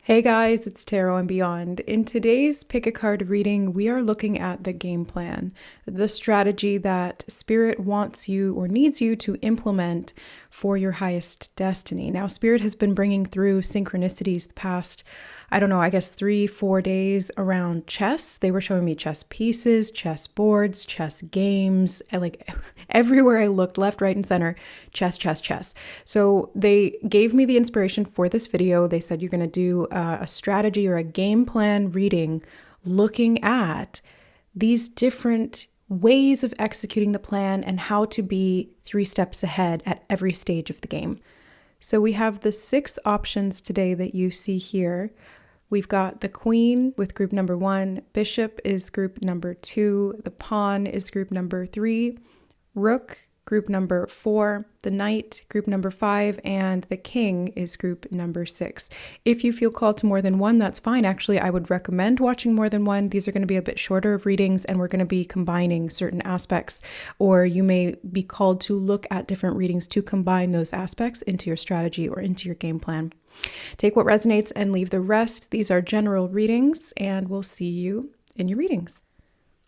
Hey guys, it's Tarot and Beyond. In today's Pick a Card reading, we are looking at the game plan, the strategy that Spirit wants you or needs you to implement for your highest destiny. Now, Spirit has been bringing through synchronicities the past, I don't know, I guess 3-4 days around chess. They were showing me chess pieces, chess boards, chess games, and like everywhere I looked, left, right, and center, chess, chess, chess. So they gave me the inspiration for this video. They said you're going to do a strategy or a game plan reading looking at these different ways of executing the plan and how to be 3 steps ahead at every stage of the game. So we have the 6 options today that you see here. We've got the Queen with group number 1, Bishop is group number 2, the Pawn is group number 3, Rook, group number 4, the Knight, group number 5, and the King is group number 6. If you feel called to more than one, that's fine. Actually, I would recommend watching more than one. These are going to be a bit shorter of readings, and we're going to be combining certain aspects, or you may be called to look at different readings to combine those aspects into your strategy or into your game plan. Take what resonates and leave the rest. These are general readings, and we'll see you in your readings.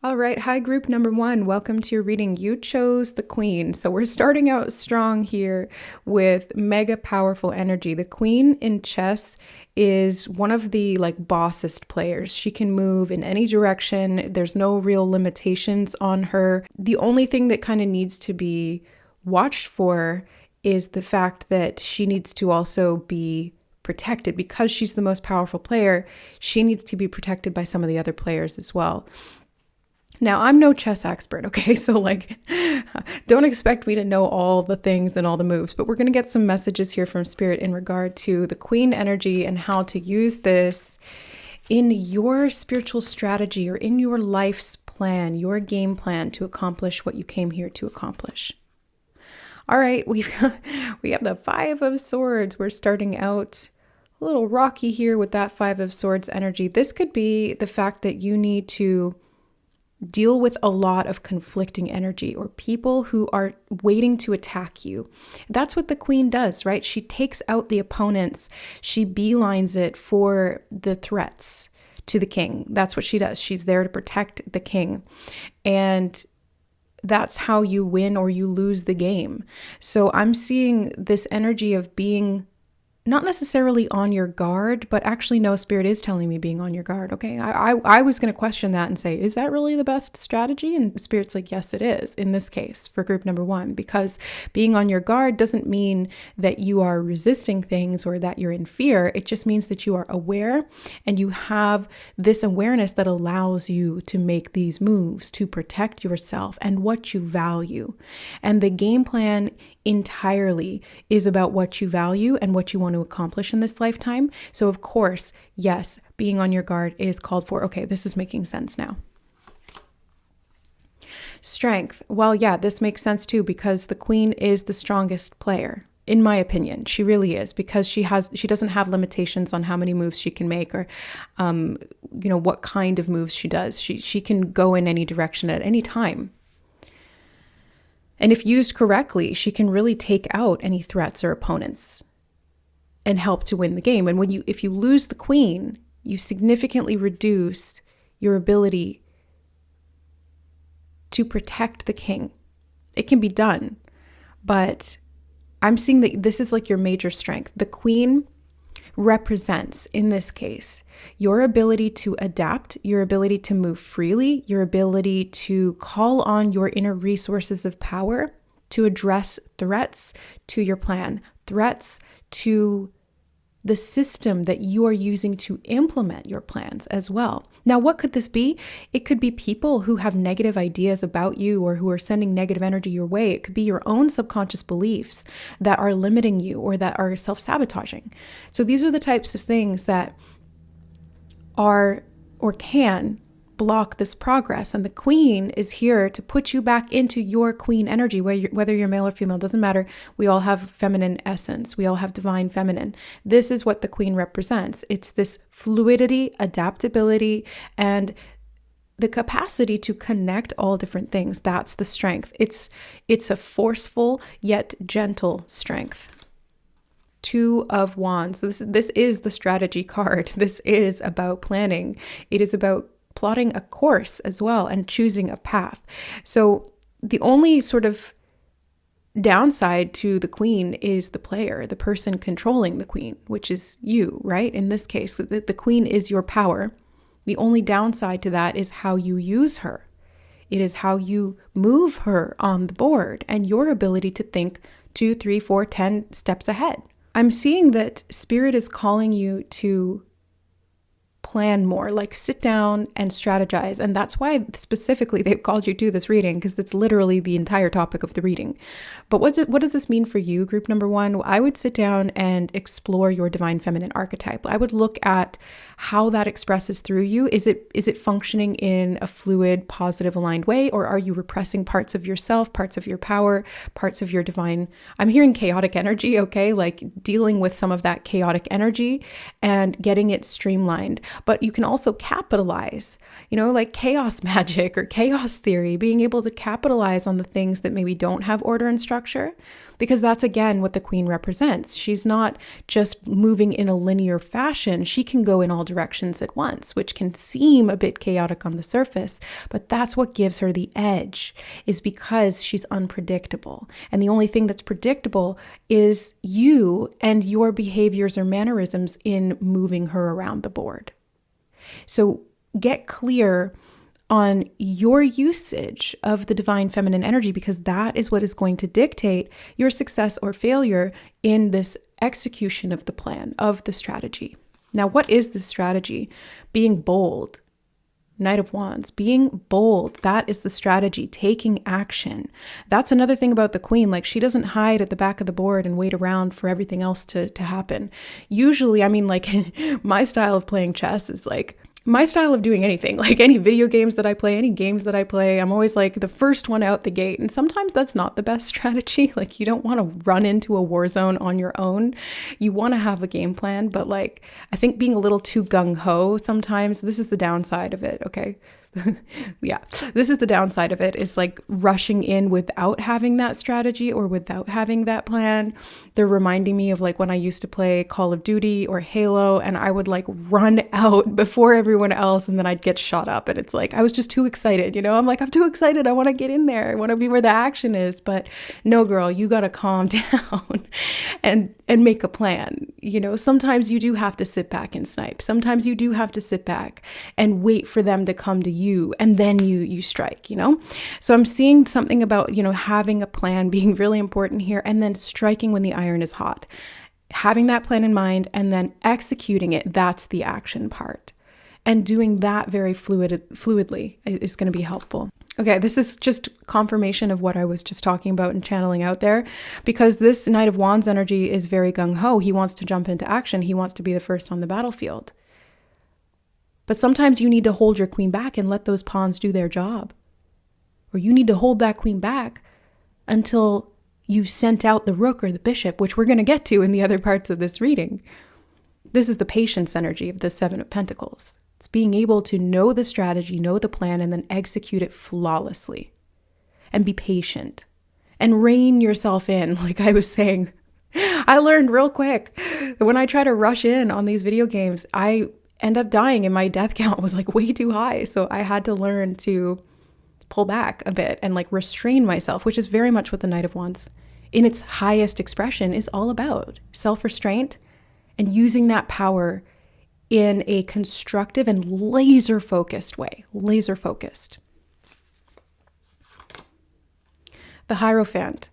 All right, hi group number 1, welcome to your reading. You chose the Queen. So we're starting out strong here with mega powerful energy. The Queen in chess is one of the bossest players. She can move in any direction. There's no real limitations on her. The only thing that kind of needs to be watched for is the fact that she needs to also be protected. Because she's the most powerful player, she needs to be protected by some of the other players as well. Now, I'm no chess expert, okay? So don't expect me to know all the things and all the moves, but we're going to get some messages here from Spirit in regard to the Queen energy and how to use this in your spiritual strategy or in your life's plan, your game plan to accomplish what you came here to accomplish. All right, we have the 5 of Swords. We're starting out a little rocky here with that 5 of Swords energy. This could be the fact that you need to deal with a lot of conflicting energy or people who are waiting to attack you. That's what the Queen does, right? She takes out the opponents. She beelines it for the threats to the King. That's what she does. She's there to protect the King. And that's how you win or you lose the game. So I'm seeing this energy of being not necessarily on your guard, but actually no, Spirit is telling me being on your guard, okay? I was going to question that and say, is that really the best strategy? And Spirit's like, yes, it is in this case for group number 1, because being on your guard doesn't mean that you are resisting things or that you're in fear. It just means that you are aware and you have this awareness that allows you to make these moves to protect yourself and what you value. And the game plan entirely is about what you value and what you want to accomplish in this lifetime. So of course, yes, being on your guard is called for. Okay, this is making sense now. Strength. Well, yeah, this makes sense too, because the Queen is the strongest player. In my opinion, she really is, because she doesn't have limitations on how many moves she can make or, what kind of moves she does. She can go in any direction at any time. And if used correctly, she can really take out any threats or opponents and help to win the game. And if you lose the Queen, you significantly reduce your ability to protect the King. It can be done, but I'm seeing that this is like your major strength. The Queen represents, in this case, your ability to adapt, your ability to move freely, your ability to call on your inner resources of power to address threats to your plan, threats to the system that you are using to implement your plans as well. Now, what could this be? It could be people who have negative ideas about you or who are sending negative energy your way. It could be your own subconscious beliefs that are limiting you or that are self-sabotaging. So these are the types of things that are or can block this progress. And the Queen is here to put you back into your Queen energy, whether you're male or female, doesn't matter. We all have feminine essence. We all have divine feminine. This is what the Queen represents. It's this fluidity, adaptability, and the capacity to connect all different things. That's the strength. It's a forceful yet gentle strength. Two of Wands. So this is the strategy card. This is about planning. It is about plotting a course as well and choosing a path. So the only sort of downside to the Queen is the player, the person controlling the Queen, which is you, right? In this case, the Queen is your power. The only downside to that is how you use her. It is how you move her on the board and your ability to think 2, 3, 4, 10 steps ahead. I'm seeing that Spirit is calling you to plan more, like sit down and strategize. And that's why specifically they've called you to this reading, because it's literally the entire topic of the reading. But what does this mean for you, group number one? I would sit down and explore your divine feminine archetype. I would look at how that expresses through you. Is it functioning in a fluid, positive, aligned way? Or are you repressing parts of yourself, parts of your power, parts of your divine? I'm hearing chaotic energy, okay? Like dealing with some of that chaotic energy and getting it streamlined. But you can also capitalize, like chaos magic or chaos theory, being able to capitalize on the things that maybe don't have order and structure, because that's again what the Queen represents. She's not just moving in a linear fashion. She can go in all directions at once, which can seem a bit chaotic on the surface, but that's what gives her the edge, is because she's unpredictable. And the only thing that's predictable is you and your behaviors or mannerisms in moving her around the board. So get clear on your usage of the divine feminine energy, because that is what is going to dictate your success or failure in this execution of the plan, of the strategy. Now, what is the strategy? Being bold. Knight of Wands, being bold. That is the strategy, taking action. That's another thing about the Queen. Like, she doesn't hide at the back of the board and wait around for everything else to happen. Usually, my style of playing chess is like, my style of doing anything, like any video games that I play, any games that I play, I'm always like the first one out the gate. And sometimes that's not the best strategy. Like, you don't want to run into a war zone on your own. You want to have a game plan, but like, I think being a little too gung-ho sometimes, this is the downside of it, okay? Yeah, this is the downside of it, is like rushing in without having that strategy or without having that plan. They're reminding me of like when I used to play Call of Duty or Halo, and I would like run out before everyone else, and then I'd get shot up. And it's like, I was just too excited, I'm like, I'm too excited. I want to get in there. I want to be where the action is. But no, girl, you got to calm down and make a plan. Sometimes you do have to sit back and snipe. Sometimes you do have to sit back and wait for them to come to you, and then you strike, So I'm seeing something about, having a plan being really important here, and then striking when the iron is hot. Having that plan in mind and then executing it, that's the action part. And doing that very fluidly is going to be helpful. Okay, this is just confirmation of what I was just talking about and channeling out there, because this Knight of Wands energy is very gung-ho. He wants to jump into action. He wants to be the first on the battlefield. But sometimes you need to hold your Queen back and let those pawns do their job. Or you need to hold that Queen back until you've sent out the Rook or the Bishop, which we're going to get to in the other parts of this reading. This is the patience energy of the Seven of Pentacles. It's being able to know the strategy, know the plan, and then execute it flawlessly. And be patient. And rein yourself in, like I was saying. I learned real quick that when I try to rush in on these video games, I end up dying, and my death count was like way too high. So I had to learn to pull back a bit and like restrain myself, which is very much what the Knight of Wands in its highest expression is all about. Self-restraint and using that power in a constructive and laser-focused way. Laser-focused. The Hierophant.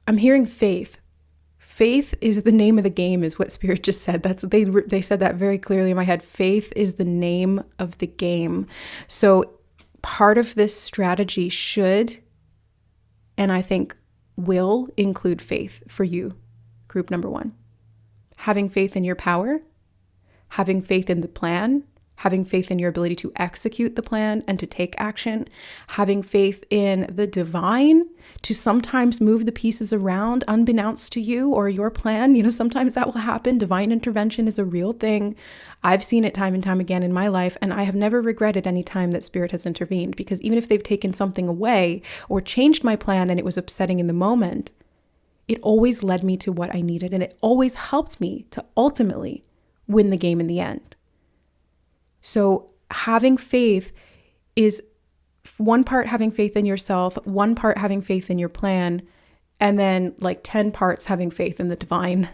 I'm hearing faith. Faith is the name of the game, is what Spirit just said. They said that very clearly in my head. Faith is the name of the game. So part of this strategy should, and I think will, include faith for you, group number one. Having faith in your power, having faith in the plan, having faith in your ability to execute the plan and to take action, having faith in the divine to sometimes move the pieces around unbeknownst to you or your plan. Sometimes that will happen. Divine intervention is a real thing. I've seen it time and time again in my life, and I have never regretted any time that Spirit has intervened, because even if they've taken something away or changed my plan and it was upsetting in the moment, It always led me to what I needed, and it always helped me to ultimately win the game in the end. So having faith is one part having faith in yourself, one part having faith in your plan, and then like 10 parts having faith in the divine.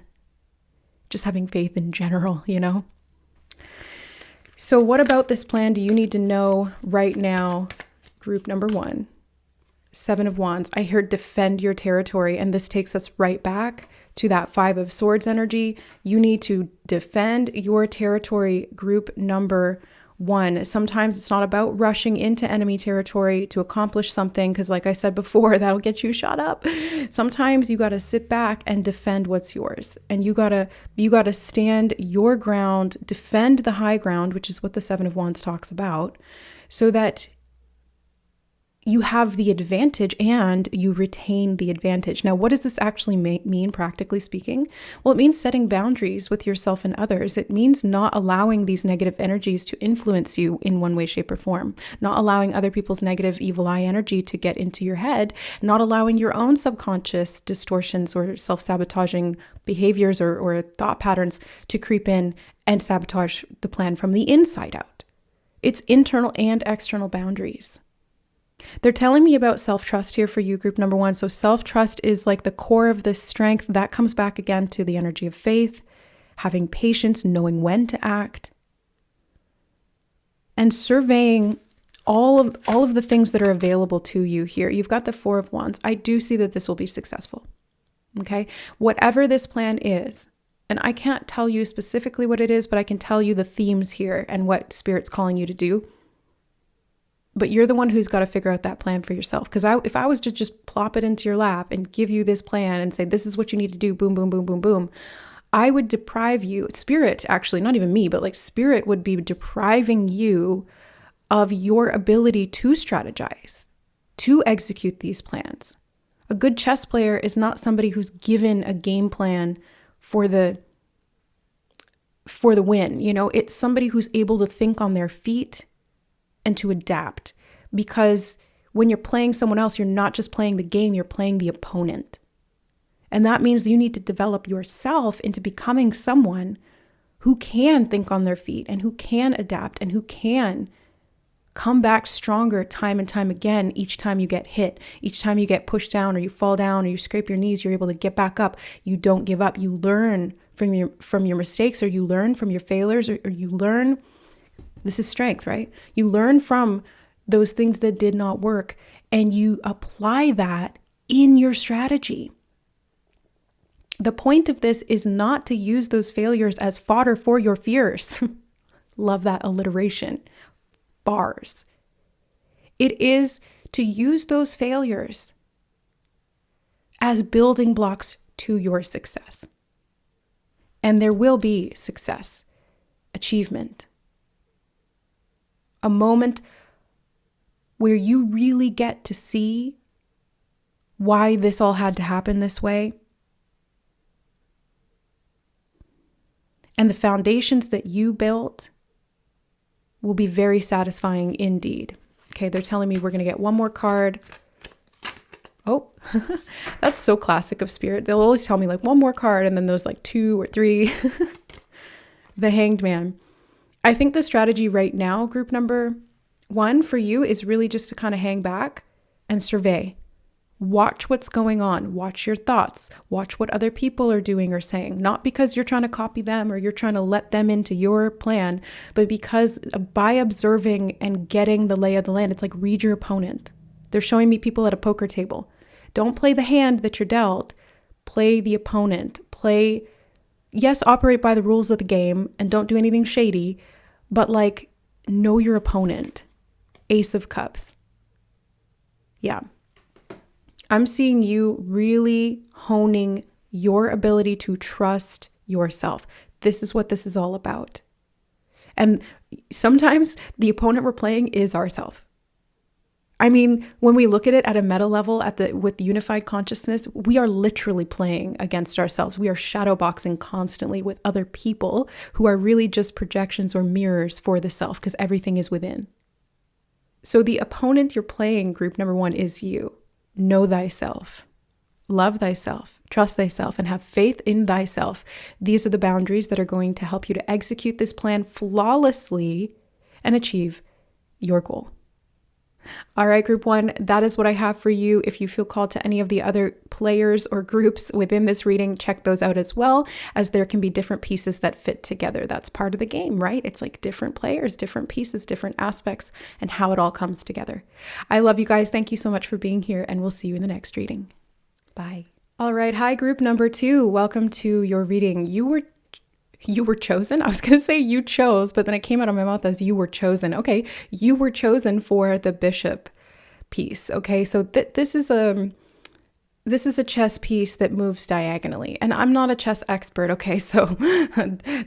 Just having faith in general, you know? So what about this plan do you need to know right now? Group number 1, 7 of Wands. I heard defend your territory, and this takes us right back to that 5 of Swords energy. You need to defend your territory, group number 1. Sometimes it's not about rushing into enemy territory to accomplish something, because like I said before, that'll get you shot up. Sometimes you got to sit back and defend what's yours. And you got to stand your ground, defend the high ground, which is what the 7 of Wands talks about, so that you have the advantage and you retain the advantage. Now, what does this actually mean, practically speaking? Well, it means setting boundaries with yourself and others. It means not allowing these negative energies to influence you in one way, shape, or form, not allowing other people's negative evil eye energy to get into your head, not allowing your own subconscious distortions or self-sabotaging behaviors or thought patterns to creep in and sabotage the plan from the inside out. It's internal and external boundaries. They're telling me about self-trust here for you, group number 1. So self-trust is like the core of this strength. That comes back again to the energy of faith, having patience, knowing when to act, and surveying all of the things that are available to you here. You've got the 4 of Wands. I do see that this will be successful. Okay? Whatever this plan is, and I can't tell you specifically what it is, but I can tell you the themes here and what Spirit's calling you to do. But you're the one who's got to figure out that plan for yourself. Because if I was to just plop it into your lap and give you this plan and say, this is what you need to do, boom, boom, boom, boom, boom, I would deprive you, Spirit, actually, not even me, but like Spirit would be depriving you of your ability to strategize, to execute these plans. A good chess player is not somebody who's given a game plan for the win. You know, it's somebody who's able to think on their feet and to adapt, because when you're playing someone else, you're not just playing the game, you're playing the opponent. And that means you need to develop yourself into becoming someone who can think on their feet and who can adapt and who can come back stronger time and time again. Each time you get hit, each time you get pushed down or you fall down or you scrape your knees, you're able to get back up. You don't give up. You learn from your mistakes, or you learn from your failures, or you learn. This is strength, right? You learn from those things that did not work, and you apply that in your strategy. The point of this is not to use those failures as fodder for your fears. Love that alliteration. Bars. It is to use those failures as building blocks to your success. And there will be success, achievement. A moment where you really get to see why this all had to happen this way. And the foundations that you built will be very satisfying indeed. Okay, they're telling me we're going to get one more card. Oh, that's so classic of Spirit. They'll always tell me like one more card, and then there's like 2 or 3. The Hanged Man. I think the strategy right now, group number 1 for you, is really just to kind of hang back and survey. Watch what's going on. Watch your thoughts. Watch what other people are doing or saying. Not because you're trying to copy them or you're trying to let them into your plan, but because by observing and getting the lay of the land, it's like read your opponent. They're showing me people at a poker table. Don't play the hand that you're dealt. Play the opponent. Yes, operate by the rules of the game and don't do anything shady, but like know your opponent. Ace of Cups. Yeah. I'm seeing you really honing your ability to trust yourself. This is what this is all about. And sometimes the opponent we're playing is ourself. I mean, when we look at it at a meta level with unified consciousness, we are literally playing against ourselves. We are shadowboxing constantly with other people who are really just projections or mirrors for the self, because everything is within. So the opponent you're playing, group number 1, is you. Know thyself. love thyself, trust thyself, and have faith in thyself. These are the boundaries that are going to help you to execute this plan flawlessly and achieve your goal. All right, group one, that is what I have for you. If you feel called to any of the other players or groups within this reading, check those out as well, as there can be different pieces that fit together. That's part of the game, right? It's like different players, different pieces, different aspects, and how it all comes together. I love you guys. Thank you so much for being here, and we'll see you in the next reading. Bye. All right. Hi, group number 2. Welcome to your reading. You were chosen. I was going to say you chose, but then it came out of my mouth as you were chosen. Okay. You were chosen for the bishop piece. Okay. So this is a chess piece that moves diagonally, and I'm not a chess expert. Okay. So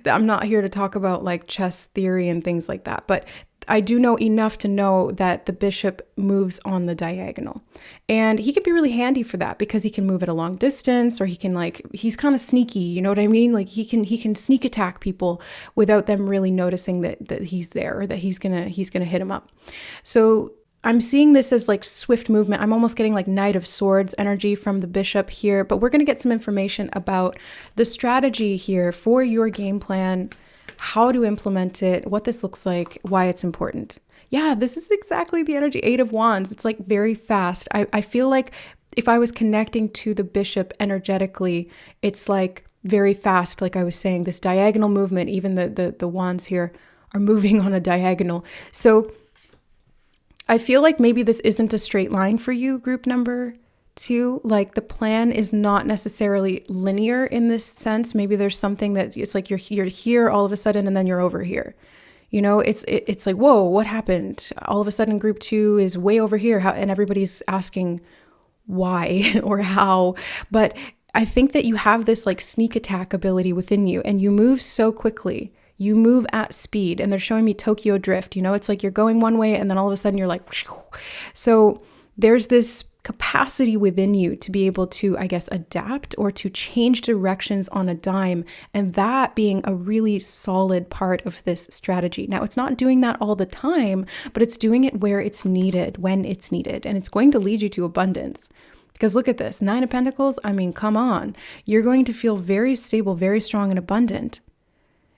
I'm not here to talk about like chess theory and things like that, but I do know enough to know that the bishop moves on the diagonal, and he can be really handy for that because he can move at a long distance, or he can he's kind of sneaky, you know what I mean? Like he can sneak attack people without them really noticing that he's there, or that he's gonna hit him up. So I'm seeing this as like swift movement. I'm almost getting like Knight of Swords energy from the bishop here, but we're going to get some information about the strategy here for your game plan, how to implement it, what this looks like, why it's important. Yeah, this is exactly the energy. 8 of Wands. It's like very fast. I feel like if I was connecting to the bishop energetically, it's like very fast. Like I was saying, this diagonal movement, even the wands here are moving on a diagonal. So I feel like maybe this isn't a straight line for you, group number 2. Like the plan is not necessarily linear in this sense. Maybe there's something that it's like you're here all of a sudden and then you're over here. You know, it's like, whoa, what happened? All of a sudden group 2 is way over here, and everybody's asking why or how. But I think that you have this like sneak attack ability within you, and you move so quickly. You move at speed, and they're showing me Tokyo drift. You know, it's like you're going one way and then all of a sudden you're like, so there's this capacity within you to be able to, I guess, adapt or to change directions on a dime, and that being a really solid part of this strategy. Now, it's not doing that all the time, but it's doing it where it's needed, when it's needed, and it's going to lead you to abundance. Because look at this, 9 of Pentacles, I mean, come on. You're going to feel very stable, very strong and abundant.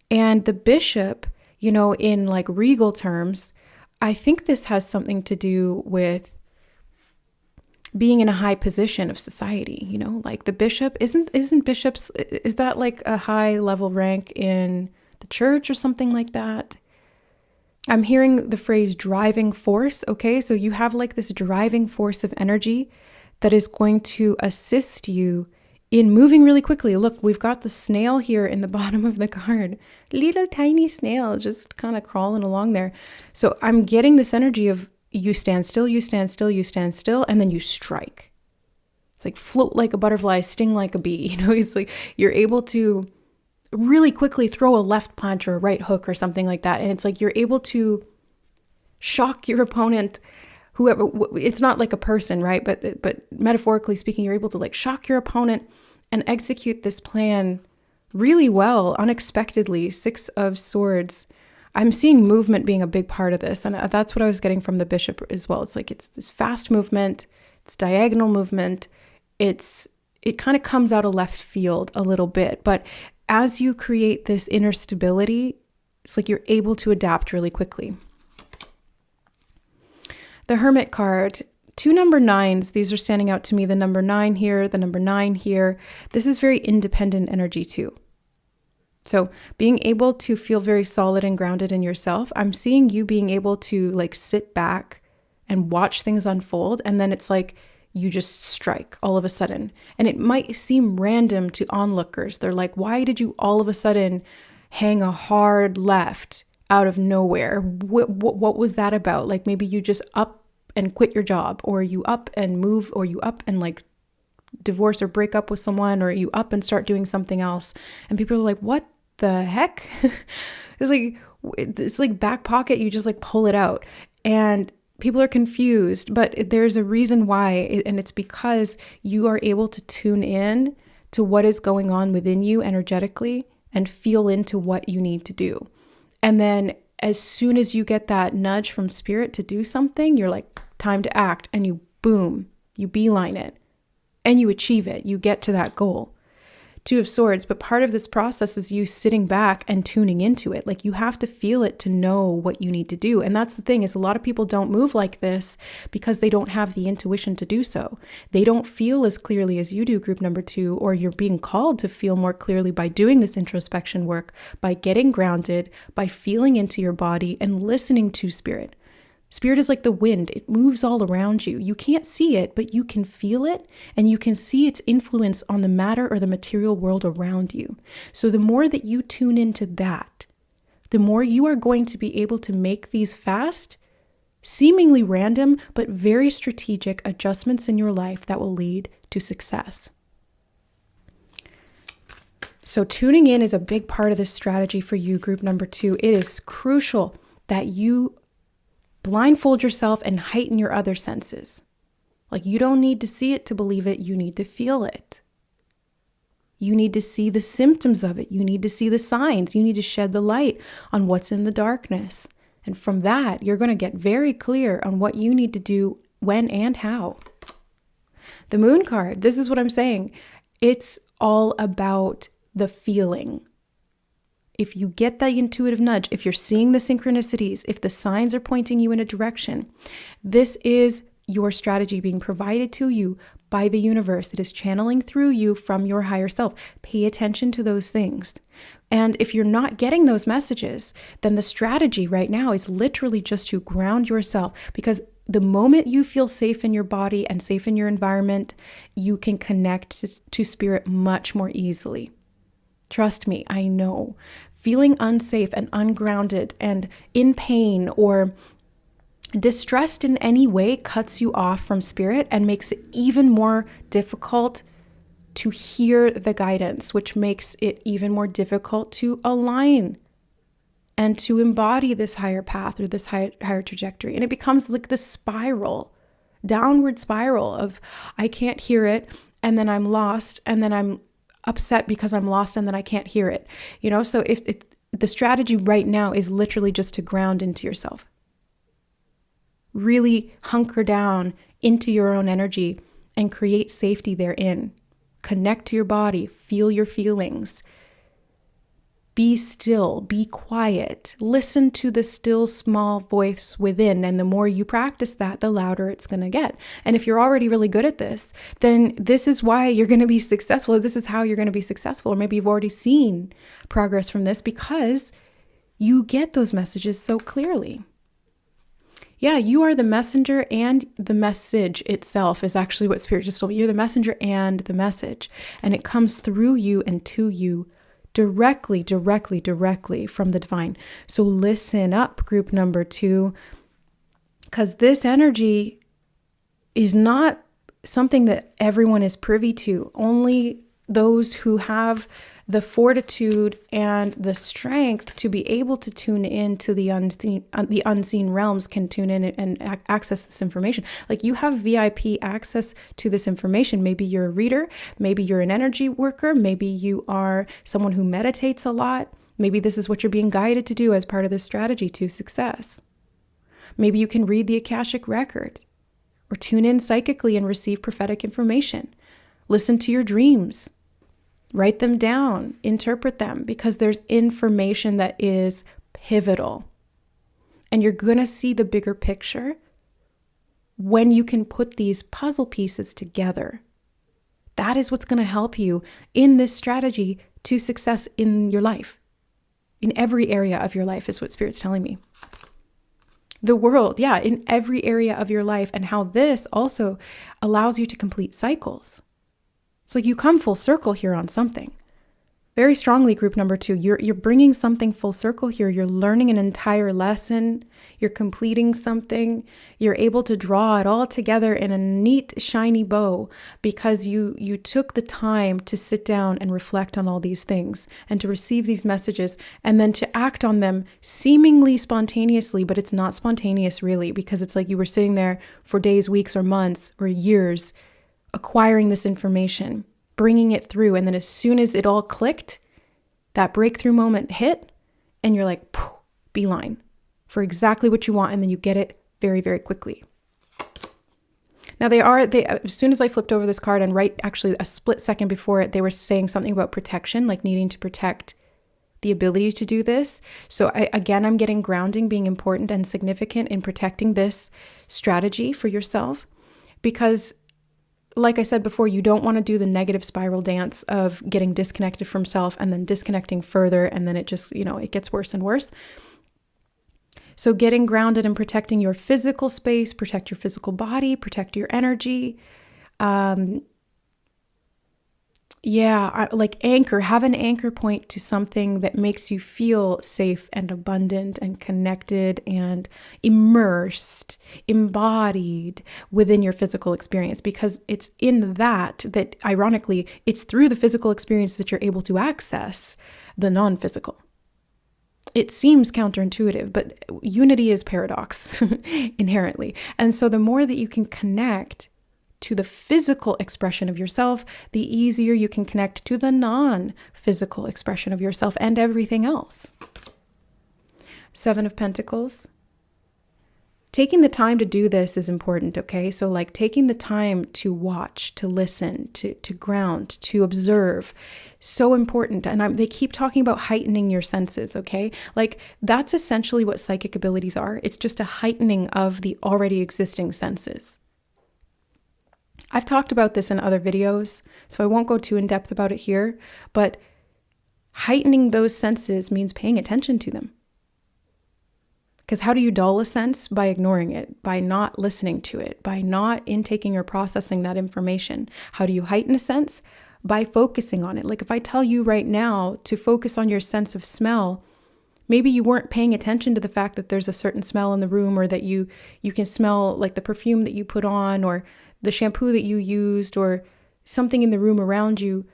And the bishop, you know, in like regal terms, I think this has something to do with being in a high position of society, you know, like the bishop isn't bishops, is that like a high level rank in the church or something like that? I'm hearing the phrase driving force. Okay. So you have like this driving force of energy that is going to assist you in moving really quickly. Look, we've got the snail here in the bottom of the card, little tiny snail just kind of crawling along there. So I'm getting this energy of you stand still, you stand still, you stand still, and then you strike. It's like float like a butterfly, sting like a bee. You know, it's like you're able to really quickly throw a left punch or a right hook or something like that. And it's like you're able to shock your opponent, whoever. It's not like a person, right? But metaphorically speaking, you're able to like shock your opponent and execute this plan really well, unexpectedly. 6 of Swords. I'm seeing movement being a big part of this. And that's what I was getting from the bishop as well. It's like it's this fast movement, it's diagonal movement. It kind of comes out of left field a little bit. But as you create this inner stability, it's like you're able to adapt really quickly. The Hermit card, 2 number 9s. These are standing out to me. The number 9 here, the number 9 here. This is very independent energy too. So being able to feel very solid and grounded in yourself, I'm seeing you being able to like sit back and watch things unfold. And then it's like you just strike all of a sudden. And it might seem random to onlookers. They're like, why did you all of a sudden hang a hard left out of nowhere? What was that about? Like maybe you just up and quit your job, or you up and move, or you up and like divorce or break up with someone, or you up and start doing something else. And people are like, what the heck? It's like back pocket, you just like pull it out, and people are confused, but there's a reason why, and it's because you are able to tune in to what is going on within you energetically and feel into what you need to do. And then as soon as you get that nudge from spirit to do something, you're like, time to act, and you boom, you beeline it. and you achieve it. You get to that goal. Two of Swords, but part of this process is you sitting back and tuning into it. Like, you have to feel it to know what you need to do. And that's the thing, is a lot of people don't move like this because they don't have the intuition to do so. They don't feel as clearly as you do, group number 2, or you're being called to feel more clearly by doing this introspection work, by getting grounded, by feeling into your body and listening to spirit. Spirit is like the wind. It moves all around you. You can't see it, but you can feel it, and you can see its influence on the matter or the material world around you. So the more that you tune into that, the more you are going to be able to make these fast, seemingly random, but very strategic adjustments in your life that will lead to success. So tuning in is a big part of this strategy for you, group number 2. It is crucial that you blindfold yourself and heighten your other senses. Like, you don't need to see it to believe it. You need to feel it. You need to see the symptoms of it. You need to see the signs. You need to shed the light on what's in the darkness. And from that, you're going to get very clear on what you need to do, when and how. The Moon card, this is what I'm saying. It's all about the feeling. If you get that intuitive nudge, if you're seeing the synchronicities, if the signs are pointing you in a direction, this is your strategy being provided to you by the universe. It is channeling through you from your higher self. Pay attention to those things. And if you're not getting those messages, then the strategy right now is literally just to ground yourself, because the moment you feel safe in your body and safe in your environment, you can connect to spirit much more easily. Trust me, I know. Feeling unsafe and ungrounded and in pain or distressed in any way cuts you off from spirit and makes it even more difficult to hear the guidance, which makes it even more difficult to align and to embody this higher path or this higher trajectory. And it becomes like this spiral, downward spiral of, I can't hear it, and then I'm lost, and then I'm upset because I'm lost, and then I can't hear it. So if the strategy right now is literally just to ground into yourself. Really hunker down into your own energy and create safety therein. Connect to your body, feel your feelings. Be still, be quiet, listen to the still small voice within. And the more you practice that, the louder it's going to get. And if you're already really good at this, then this is why you're going to be successful. This is how you're going to be successful. Or maybe you've already seen progress from this because you get those messages so clearly. Yeah, you are the messenger, and the message itself is actually what Spirit just told me. You're the messenger and the message. And it comes through you and to you directly from the divine. So listen up, group number 2, because this energy is not something that everyone is privy to. Only those who have the fortitude and the strength to be able to tune in to the unseen realms can tune in and access this information. Like, you have VIP access to this information. Maybe you're a reader, maybe you're an energy worker, maybe you are someone who meditates a lot. Maybe this is what you're being guided to do as part of this strategy to success. Maybe you can read the Akashic records or tune in psychically and receive prophetic information. Listen to your dreams. Write them down, interpret them, because there's information that is pivotal. And you're going to see the bigger picture when you can put these puzzle pieces together. That is what's going to help you in this strategy to success in your life. In every area of your life is what Spirit's telling me. The world, in every area of your life, and how this also allows you to complete cycles. It's like you come full circle here on something. Very strongly, group number 2, you're bringing something full circle here. You're learning an entire lesson. You're completing something. You're able to draw it all together in a neat, shiny bow because you took the time to sit down and reflect on all these things and to receive these messages and then to act on them seemingly spontaneously, but it's not spontaneous really, because it's like you were sitting there for days, weeks, or months, or years acquiring this information, bringing it through. And then as soon as it all clicked, that breakthrough moment hit, and you're like, beeline for exactly what you want. And then you get it very, very quickly. Now as soon as I flipped over this card and actually a split second before it, they were saying something about protection, like needing to protect the ability to do this. So I'm getting grounding being important and significant in protecting this strategy for yourself, because like I said before, you don't want to do the negative spiral dance of getting disconnected from self and then disconnecting further. And then it just, it gets worse and worse. So getting grounded and protecting your physical space, protect your physical body, protect your energy. Have an anchor point to something that makes you feel safe and abundant and connected and immersed, embodied within your physical experience, because it's in that ironically, it's through the physical experience that you're able to access the non-physical. It seems counterintuitive, but unity is paradox inherently. And so the more that you can connect to the physical expression of yourself, the easier you can connect to the non-physical expression of yourself and everything else. 7 of Pentacles. Taking the time to do this is important, okay? So like taking the time to watch, to listen, to ground, to observe, so important. And they keep talking about heightening your senses, okay? Like that's essentially what psychic abilities are. It's just a heightening of the already existing senses. I've talked about this in other videos, so I won't go too in depth about it here, but heightening those senses means paying attention to them. Because how do you dull a sense? By ignoring it, by not listening to it, by not intaking or processing that information. How do you heighten a sense? By focusing on it. Like if I tell you right now to focus on your sense of smell, maybe you weren't paying attention to the fact that there's a certain smell in the room, or that you can smell like the perfume that you put on, or the shampoo that you used, or something in the room around you,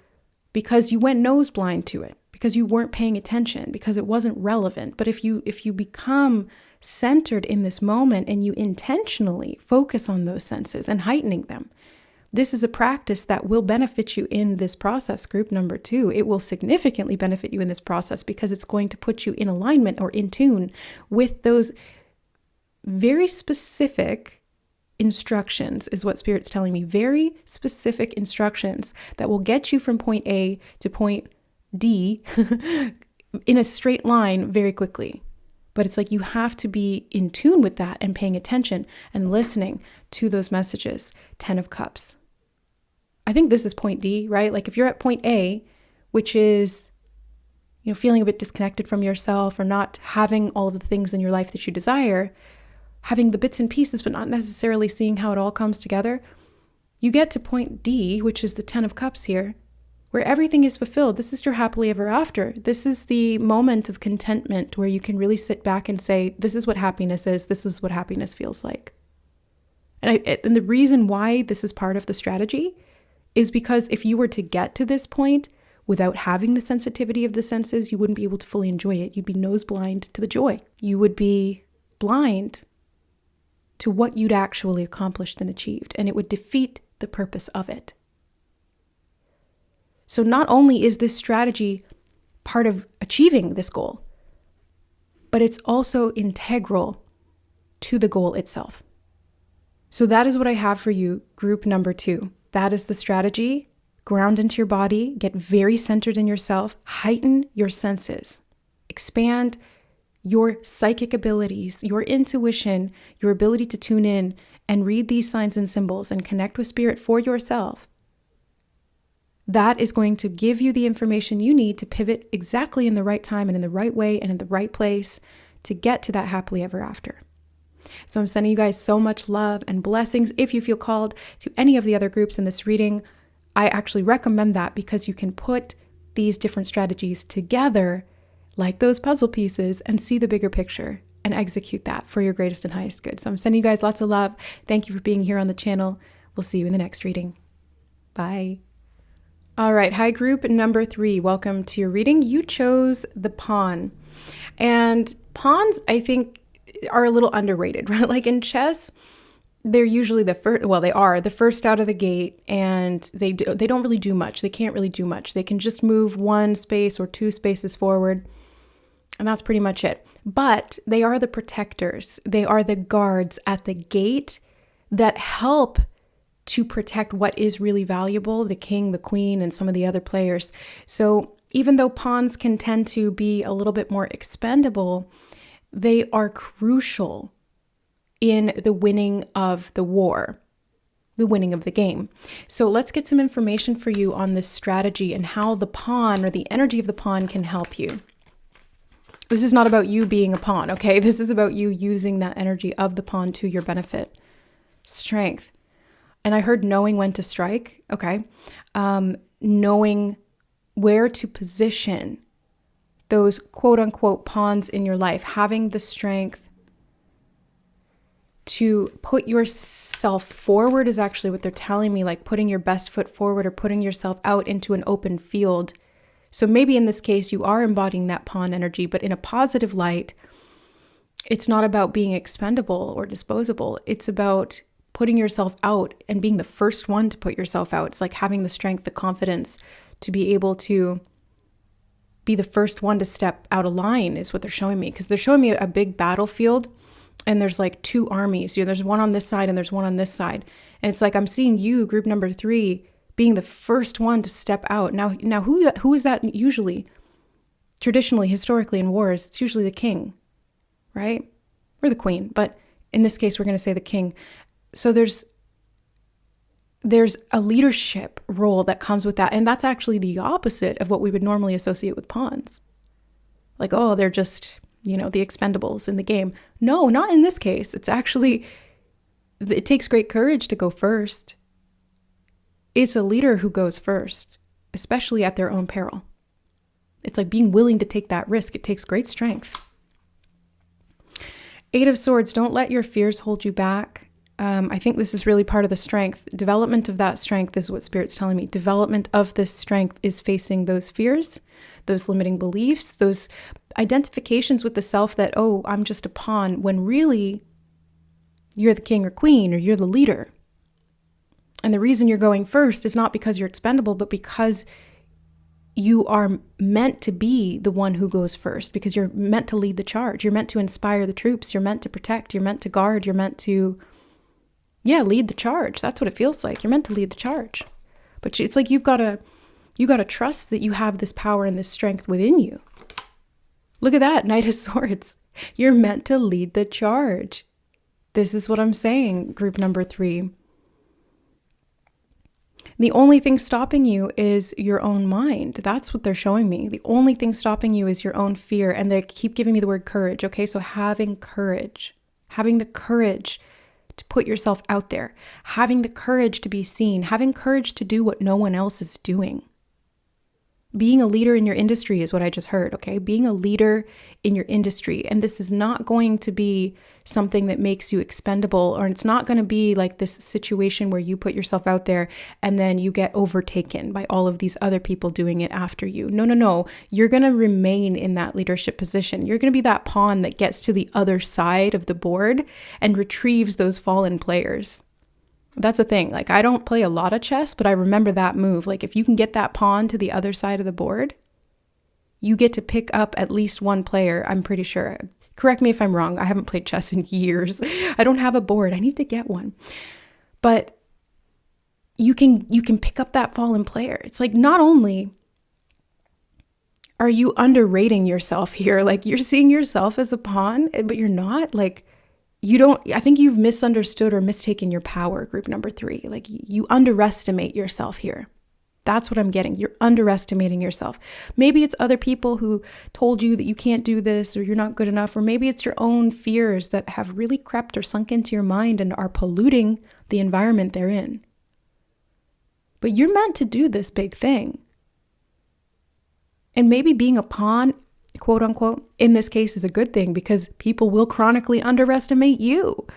because you went nose blind to it, because you weren't paying attention, because it wasn't relevant. But if you become centered in this moment and you intentionally focus on those senses and heightening them, this is a practice that will benefit you in this process, group number 2. It will significantly benefit you in this process because it's going to put you in alignment or in tune with those very specific instructions, is what Spirit's telling me. Very specific instructions that will get you from point A to point D in a straight line very quickly. But it's like you have to be in tune with that and paying attention and listening to those messages. 10 of Cups. I think this is point D, right? Like if you're at point A, which is, feeling a bit disconnected from yourself or not having all of the things in your life that you desire, having the bits and pieces, but not necessarily seeing how it all comes together, you get to point D, which is the 10 of Cups here, where everything is fulfilled. This is your happily ever after. This is the moment of contentment where you can really sit back and say, this is what happiness is. This is what happiness feels like. And the reason why this is part of the strategy is because if you were to get to this point without having the sensitivity of the senses, you wouldn't be able to fully enjoy it. You'd be nose blind to the joy. You would be blind to what you'd actually accomplished and achieved, and it would defeat the purpose of it. So not only is this strategy part of achieving this goal, but it's also integral to the goal itself. So that is what I have for you, group number 2. That is the strategy. Ground into your body, get very centered in yourself, heighten your senses, expand your psychic abilities, your intuition, your ability to tune in and read these signs and symbols and connect with Spirit for yourself. That is going to give you the information you need to pivot exactly in the right time and in the right way and in the right place to get to that happily ever after. So I'm sending you guys so much love and blessings. If you feel called to any of the other groups in this reading, I actually recommend that because you can put these different strategies together like those puzzle pieces and see the bigger picture and execute that for your greatest and highest good. So I'm sending you guys lots of love. Thank you for being here on the channel. We'll see you in the next reading. Bye. All right. Hi, group number 3. Welcome to your reading. You chose the pawn. And pawns, I think, are a little underrated, right? Like in chess, they're usually the first, well, they are the first out of the gate, and they don't really do much. They can't really do much. They can just move 1 space or 2 spaces forward, and that's pretty much it. But they are the protectors. They are the guards at the gate that help to protect what is really valuable, the king, the queen, and some of the other players. So even though pawns can tend to be a little bit more expendable, they are crucial in the winning of the war, the winning of the game. So let's get some information for you on this strategy and how the pawn or the energy of the pawn can help you. This is not about you being a pawn, okay? This is about you using that energy of the pawn to your benefit. Strength. And I heard knowing when to strike, okay? Knowing where to position those quote unquote pawns in your life, having the strength to put yourself forward is actually what they're telling me, like putting your best foot forward or putting yourself out into an open field. So maybe in this case, you are embodying that pawn energy, but in a positive light, it's not about being expendable or disposable. It's about putting yourself out and being the first one to put yourself out. It's like having the strength, the confidence to be able to be the first one to step out of line is what they're showing me. Because they're showing me a big battlefield and there's like two armies. You know, there's one on this side and there's one on this side. And it's like, I'm seeing you, group number 3, being the first one to step out. Now who is that usually? Traditionally, historically in wars, it's usually the king, right? Or the queen. But in this case, we're going to say the king. So there's a leadership role that comes with that. And that's actually the opposite of what we would normally associate with pawns. Like, oh, they're just, the expendables in the game. No, not in this case. It's actually, it takes great courage to go first. It's a leader who goes first, especially at their own peril. It's like being willing to take that risk. It takes great strength. 8 of Swords, don't let your fears hold you back. I think this is really part of the strength. Development of that strength is what Spirit's telling me. Development of this strength is facing those fears, those limiting beliefs, those identifications with the self that, oh, I'm just a pawn, when really you're the king or queen or you're the leader. And the reason you're going first is not because you're expendable, but because you are meant to be the one who goes first, because you're meant to lead the charge. You're meant to inspire the troops. You're meant to protect. You're meant to guard. You're meant to, lead the charge. That's what it feels like. You're meant to lead the charge. But it's like you got to trust that you have this power and this strength within you. Look at that, Knight of Swords. You're meant to lead the charge. This is what I'm saying, group number 3. The only thing stopping you is your own mind. That's what they're showing me. The only thing stopping you is your own fear. And they keep giving me the word courage. Okay, so having courage, having the courage to put yourself out there, having the courage to be seen, having courage to do what no one else is doing. Being a leader in your industry is what I just heard, okay? Being a leader in your industry. And this is not going to be something that makes you expendable, or it's not going to be like this situation where you put yourself out there and then you get overtaken by all of these other people doing it after you. No. You're going to remain in that leadership position. You're going to be that pawn that gets to the other side of the board and retrieves those fallen players. That's the thing. Like, I don't play a lot of chess, but I remember that move. Like, if you can get that pawn to the other side of the board, you get to pick up at least one player, I'm pretty sure. Correct me if I'm wrong. I haven't played chess in years. I don't have a board. I need to get one. But you can pick up that fallen player. It's like, not only are you underrating yourself here, like you're seeing yourself as a pawn, but you're not. Like, I think you've misunderstood or mistaken your power, group number 3. Like, you underestimate yourself here. That's what I'm getting. You're underestimating yourself. Maybe it's other people who told you that you can't do this or you're not good enough, or maybe it's your own fears that have really crept or sunk into your mind and are polluting the environment they're in. But you're meant to do this big thing. And maybe being a pawn, quote unquote, in this case is a good thing, because people will chronically underestimate you.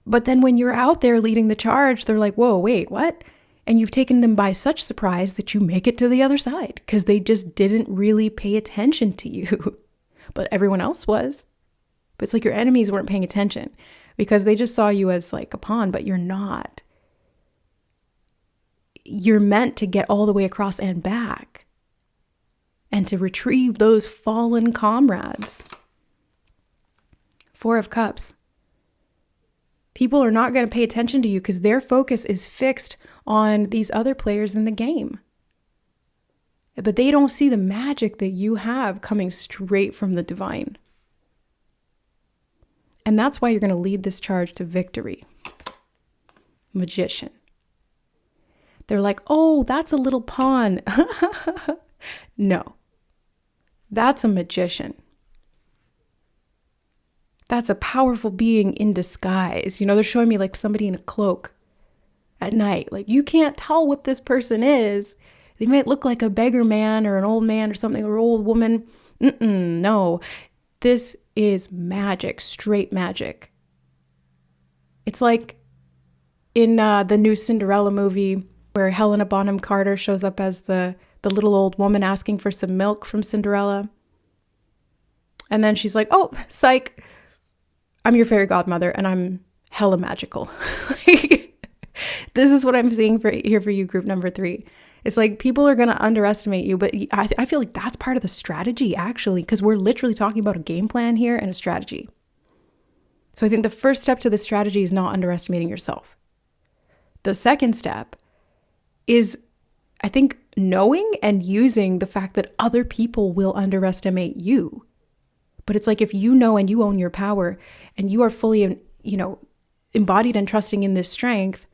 But then when you're out there leading the charge, they're like, whoa, wait, what? And you've taken them by such surprise that you make it to the other side because they just didn't really pay attention to you. But everyone else was. But it's like your enemies weren't paying attention because they just saw you as like a pawn, but you're not. You're meant to get all the way across and back, and to retrieve those fallen comrades. 4 of Cups. People are not going to pay attention to you because their focus is fixed on these other players in the game. But they don't see the magic that you have coming straight from the divine. And that's why you're going to lead this charge to victory. Magician. They're like, oh, that's a little pawn. No, that's a magician. That's a powerful being in disguise. You know, they're showing me like somebody in a cloak at night. Like, you can't tell what this person is. They might look like a beggar man or an old man or something, or old woman. No, this is magic, straight magic. It's like in the new Cinderella movie where Helena Bonham Carter shows up as the little old woman asking for some milk from Cinderella. And then she's like, oh, psych, I'm your fairy godmother and I'm hella magical. This is what I'm seeing here for you, group number 3. It's like people are going to underestimate you, but I feel like that's part of the strategy, actually, because we're literally talking about a game plan here and a strategy. So I think the first step to the strategy is not underestimating yourself. The second step is, I think, knowing and using the fact that other people will underestimate you. But it's like, if you know and you own your power and you are fully, embodied and trusting in this strength,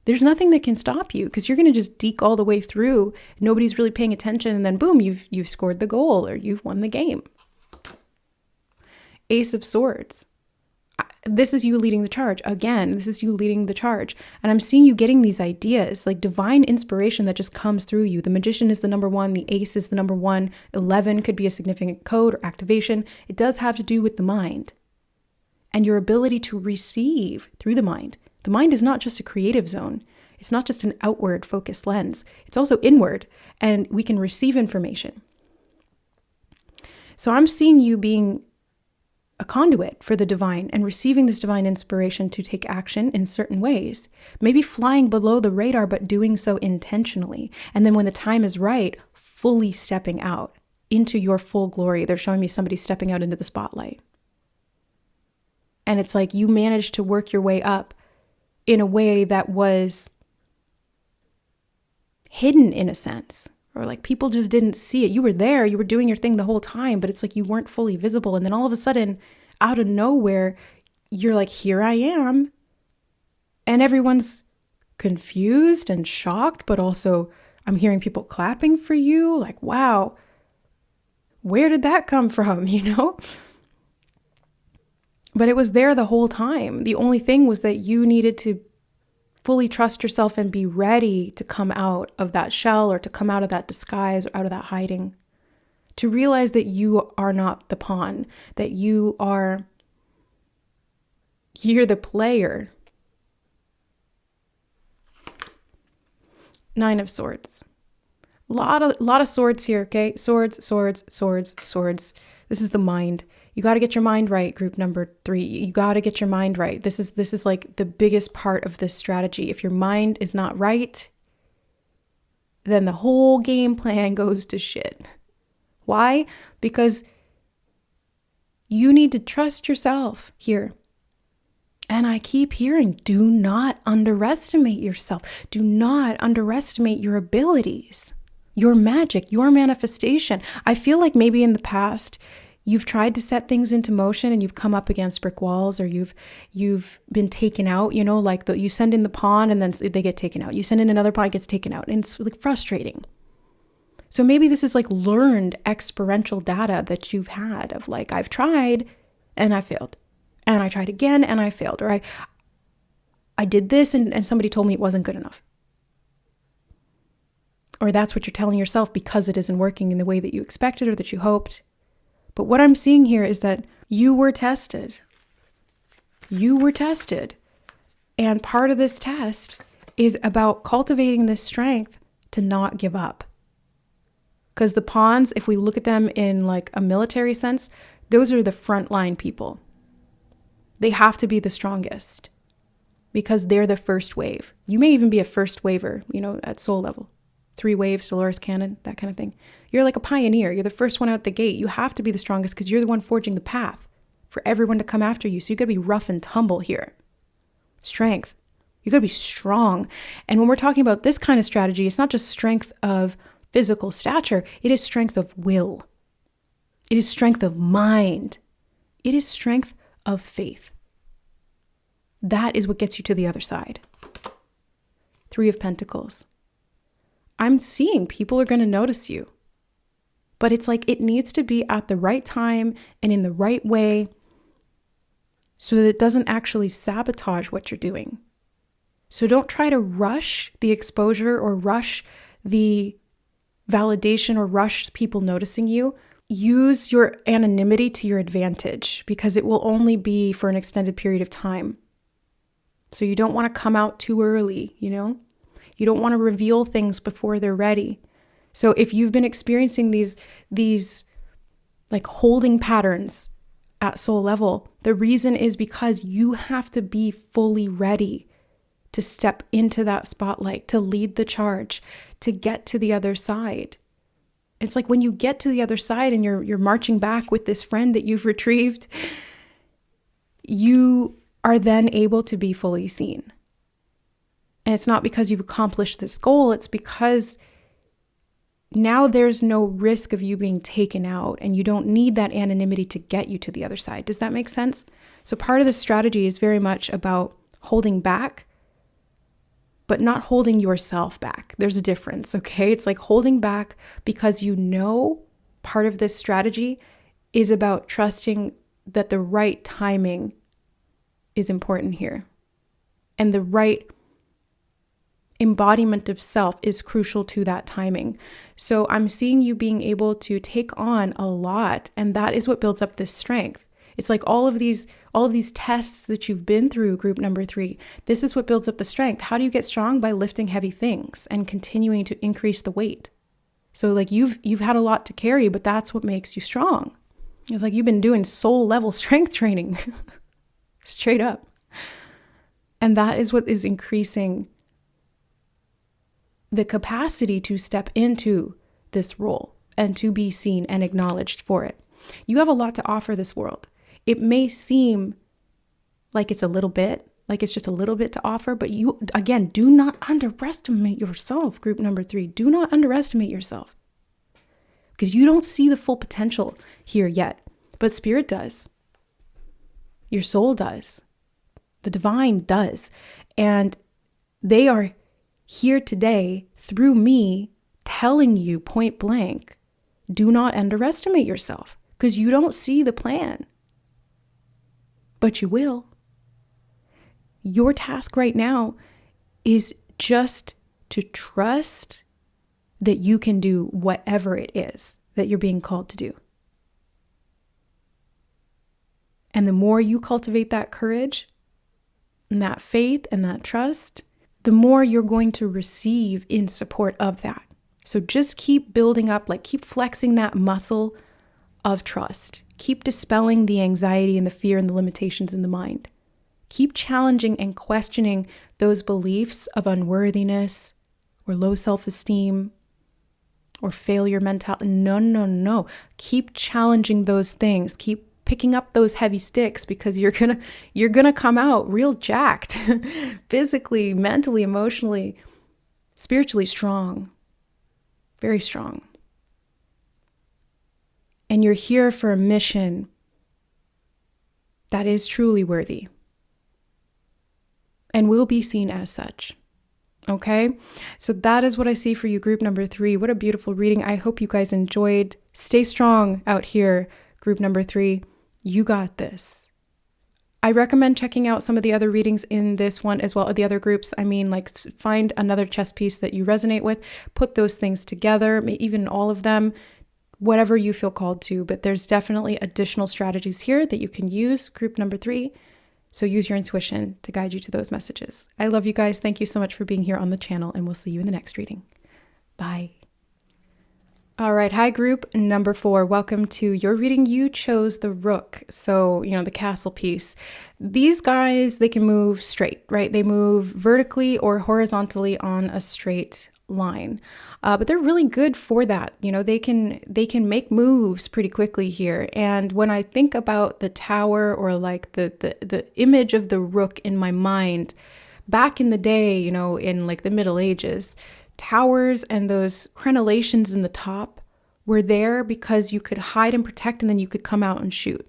there's nothing that can stop you, because you're going to just deke all the way through. Nobody's really paying attention. And then boom, you've scored the goal or you've won the game. Ace of Swords. This is you leading the charge. Again, this is you leading the charge. And I'm seeing you getting these ideas, like divine inspiration that just comes through you. The Magician is the number 1. The Ace is the number 1. 11 could be a significant code or activation. It does have to do with the mind and your ability to receive through the mind. The mind is not just a creative zone. It's not just an outward focused lens. It's also inward, and we can receive information. So I'm seeing you being a conduit for the divine and receiving this divine inspiration to take action in certain ways, maybe flying below the radar, but doing so intentionally. And then when the time is right, fully stepping out into your full glory. They're showing me somebody stepping out into the spotlight. And it's like you managed to work your way up in a way that was hidden in a sense, or like people just didn't see it. You were there, you were doing your thing the whole time, but it's like you weren't fully visible. And then all of a sudden, out of nowhere, you're like, here I am. And everyone's confused and shocked, but also I'm hearing people clapping for you. Like, wow, where did that come from, But it was there the whole time. The only thing was that you needed to fully trust yourself and be ready to come out of that shell or to come out of that disguise or out of that hiding. To realize that you are not the pawn, that you're the player. 9 of Swords. A lot of swords here, okay? Swords, swords, swords, swords. This is the mind. You got to get your mind right, group number 3. You got to get your mind right. This is like the biggest part of this strategy. If your mind is not right, then the whole game plan goes to shit. Why? Because you need to trust yourself here. And I keep hearing, do not underestimate yourself. Do not underestimate your abilities, your magic, your manifestation. I feel like maybe in the past, you've tried to set things into motion and you've come up against brick walls, or you've been taken out, like you send in the pawn and then they get taken out. You send in another pawn, it gets taken out. And it's like frustrating. So maybe this is like learned experiential data that you've had of like, I've tried and I failed. And I tried again and I failed. Or I did this and somebody told me it wasn't good enough. Or that's what you're telling yourself because it isn't working in the way that you expected or that you hoped. But what I'm seeing here is that you were tested. You were tested. And part of this test is about cultivating this strength to not give up. Because the pawns, if we look at them in like a military sense, those are the frontline people. They have to be the strongest because they're the first wave. You may even be a first waver, at soul level. 3 waves, Dolores Cannon, that kind of thing. You're like a pioneer. You're the first one out the gate. You have to be the strongest because you're the one forging the path for everyone to come after you. So you got to be rough and tumble here. Strength. You got to be strong. And when we're talking about this kind of strategy, it's not just strength of physical stature. It is strength of will. It is strength of mind. It is strength of faith. That is what gets you to the other side. 3 of Pentacles. I'm seeing people are going to notice you. But it's like it needs to be at the right time and in the right way so that it doesn't actually sabotage what you're doing. So don't try to rush the exposure or rush the validation or rush people noticing you. Use your anonymity to your advantage because it will only be for an extended period of time. So you don't want to come out too early, you know? You don't want to reveal things before they're ready. So if you've been experiencing these like holding patterns at soul level, the reason is because you have to be fully ready to step into that spotlight, to lead the charge, to get to the other side. It's like when you get to the other side and you're marching back with this friend that you've retrieved, you are then able to be fully seen. And it's not because you've accomplished this goal, it's because now there's no risk of you being taken out and you don't need that anonymity to get you to the other side. Does that make sense? So part of the strategy is very much about holding back, but not holding yourself back. There's a difference, okay? It's like holding back because you know part of this strategy is about trusting that the right timing is important here. And the right embodiment of self is crucial to that timing. So I'm seeing you being able to take on a lot, and that is what builds up this strength. It's like all of these tests that you've been through, group number 3. This is what builds up the strength. How do you get strong? By lifting heavy things and continuing to increase the weight. So like you've had a lot to carry, but that's what makes you strong. It's like you've been doing soul level strength training straight up. And that is what is increasing the capacity to step into this role and to be seen and acknowledged for it. You have a lot to offer this world. It may seem like it's a little bit, like it's just a little bit to offer, but you, again, do not underestimate yourself, group number 3. Do not underestimate yourself because you don't see the full potential here yet, but spirit does. Your soul does. The divine does. And they are here today through me telling you point blank, do not underestimate yourself because you don't see the plan, but you will. Your task right now is just to trust that you can do whatever it is that you're being called to do. And the more you cultivate that courage and that faith and that trust, the more you're going to receive in support of that. So just keep building up, like keep flexing that muscle of trust. Keep dispelling the anxiety and the fear and the limitations in the mind. Keep challenging and questioning those beliefs of unworthiness or low self-esteem or failure mentality. No. Keep challenging those things. Keep picking up those heavy sticks because you're gonna come out real jacked, physically, mentally, emotionally, spiritually strong, very strong. And you're here for a mission that is truly worthy and will be seen as such. Okay? So that is what I see for you, group number 3. What a beautiful reading. I hope you guys enjoyed. Stay strong out here, group number 3. You got this. I recommend checking out some of the other readings in this one as well, the other groups. I mean, like find another chess piece that you resonate with, put those things together, even all of them, whatever you feel called to. But there's definitely additional strategies here that you can use, group number 3. So use your intuition to guide you to those messages. I love you guys. Thank you so much for being here on the channel, and we'll see you in the next reading. Bye. All right. Hi, group number 4. Welcome to your reading. You chose the Rook. So, the castle piece. These guys, they can move straight, right? They move vertically or horizontally on a straight line. But they're really good for that. They can make moves pretty quickly here. And when I think about the tower, or like the image of the rook in my mind, back in the day, in like the Middle Ages, towers and those crenellations in the top were there because you could hide and protect, and then you could come out and shoot.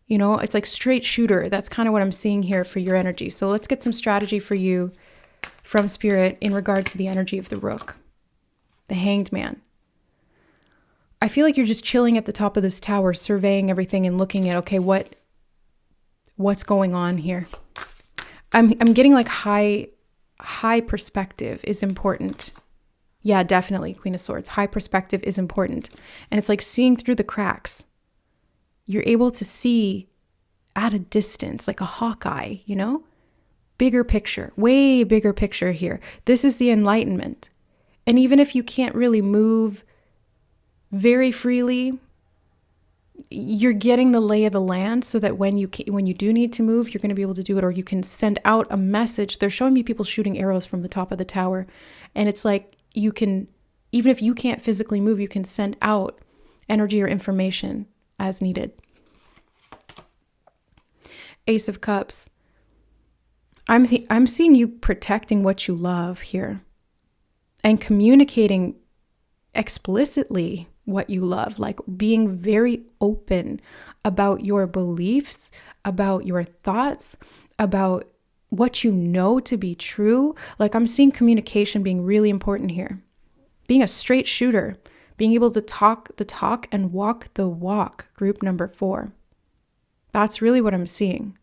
It's like straight shooter. That's kind of what I'm seeing here for your energy. So let's get some strategy for you from Spirit in regard to the energy of the Rook, the Hanged Man. I feel like you're just chilling at the top of this tower, surveying everything and looking at, okay, what's going on here? I'm getting like high perspective is important. Yeah, definitely, Queen of Swords. High perspective is important. And it's like seeing through the cracks. You're able to see at a distance, like a hawkeye, Bigger picture, way bigger picture here. This is the enlightenment. And even if you can't really move very freely, you're getting the lay of the land, so that when you do need to move, you're going to be able to do it, or you can send out a message. They're showing me people shooting arrows from the top of the tower. And it's like you can, even if you can't physically move, you can send out energy or information as needed. Ace of Cups. I'm seeing you protecting what you love here and communicating explicitly what you love, like being very open about your beliefs, about your thoughts, about what you know to be true. Like I'm seeing communication being really important here. Being a straight shooter, being able to talk the talk and walk the walk, group number 4. That's really what I'm seeing.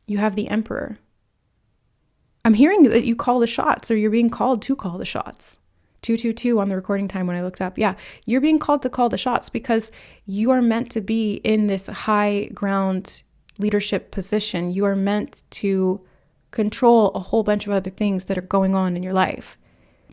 You have the Emperor. I'm hearing that you call the shots, or you're being called to call the shots. 222 on the recording time when I looked up. Yeah, you're being called to call the shots because you are meant to be in this high ground leadership position. You are meant to control a whole bunch of other things that are going on in your life.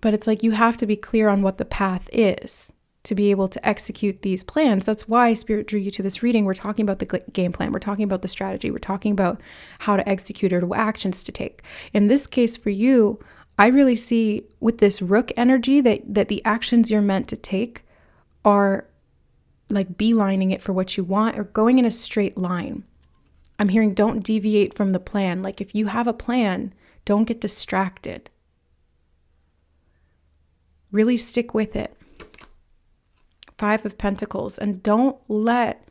But it's like you have to be clear on what the path is to be able to execute these plans. That's why Spirit drew you to this reading. We're talking about the game plan. We're talking about the strategy. We're talking about how to execute it, or what actions to take. In this case for you, I really see with this Rook energy that the actions you're meant to take are like beelining it for what you want, or going in a straight line. I'm hearing don't deviate from the plan. Like if you have a plan, don't get distracted. Really stick with it. 5 of Pentacles, and don't let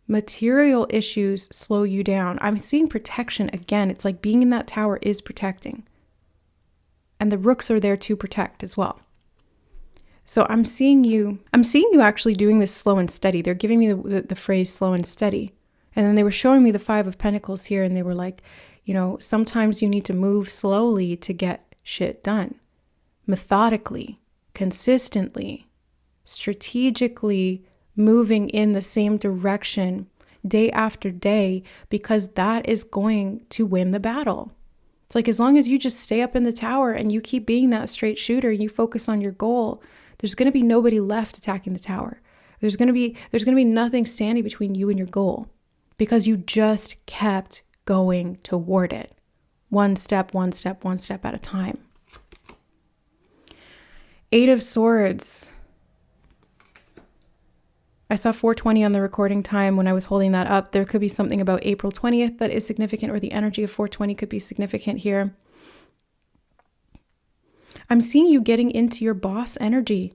material issues slow you down. I'm seeing protection again. It's like being in that tower is protecting. And the Rooks are there to protect as well. So I'm seeing you actually doing this slow and steady. They're giving me the phrase slow and steady. And then they were showing me the 5 of Pentacles here, and they were like, sometimes you need to move slowly to get shit done. Methodically, consistently, strategically moving in the same direction day after day, because that is going to win the battle. It's like as long as you just stay up in the tower and you keep being that straight shooter and you focus on your goal, there's going to be nobody left attacking the tower. There's going to be nothing standing between you and your goal, because you just kept going toward it. One step at a time. 8 of Swords. I saw 420 on the recording time when I was holding that up. There could be something about April 20th that is significant, or the energy of 420 could be significant here. I'm seeing you getting into your boss energy.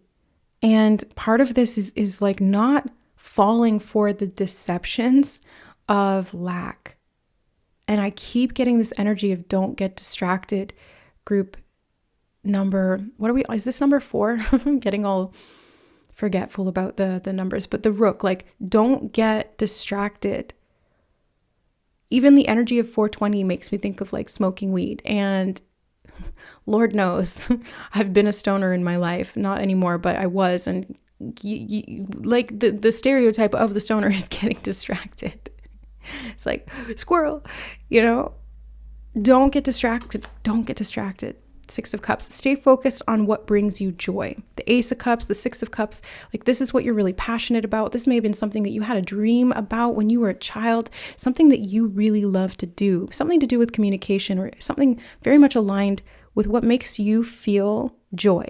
And part of this is like not falling for the deceptions of lack. And I keep getting this energy of don't get distracted. Group number, is this number 4? I'm getting all forgetful about the numbers, but the Rook, like don't get distracted. Even the energy of 420 makes me think of like smoking weed, and Lord knows I've been a stoner in my life, not anymore, but I was, and like the stereotype of the stoner is getting distracted. It's like squirrel, don't get distracted. Six of Cups, stay focused on what brings you joy. The Ace of Cups, the Six of Cups, like this is what you're really passionate about. This may have been something that you had a dream about when you were a child, something that you really love to do, something to do with communication or something very much aligned with what makes you feel joy.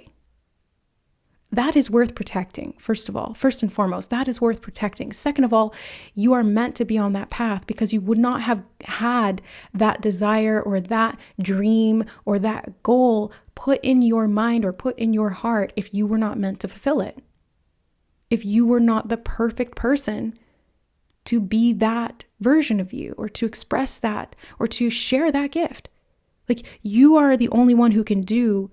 That is worth protecting, first of all. First and foremost, that is worth protecting. Second of all, you are meant to be on that path because you would not have had that desire or that dream or that goal put in your mind or put in your heart if you were not meant to fulfill it. If you were not the perfect person to be that version of you or to express that or to share that gift. Like you are the only one who can do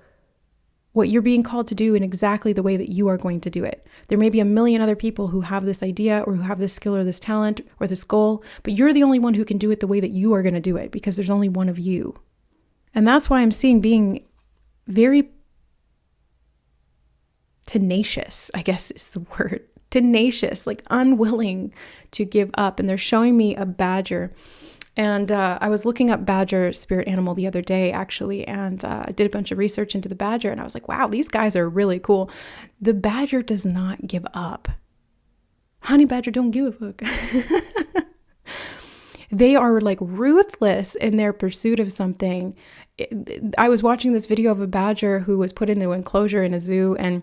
what you're being called to do in exactly the way that you are going to do it. There may be a million other people who have this idea or who have this skill or this talent or this goal, but you're the only one who can do it the way that you are going to do it because there's only one of you. And that's why I'm seeing being very tenacious, I guess is the word. Tenacious, like unwilling to give up. And they're showing me a badger. And I was looking up badger spirit animal the other day, actually, and I did a bunch of research into the badger. And I was like, wow, these guys are really cool. The badger does not give up. Honey badger don't give a fuck. They are like ruthless in their pursuit of something. I was watching this video of a badger who was put into an enclosure in a zoo, and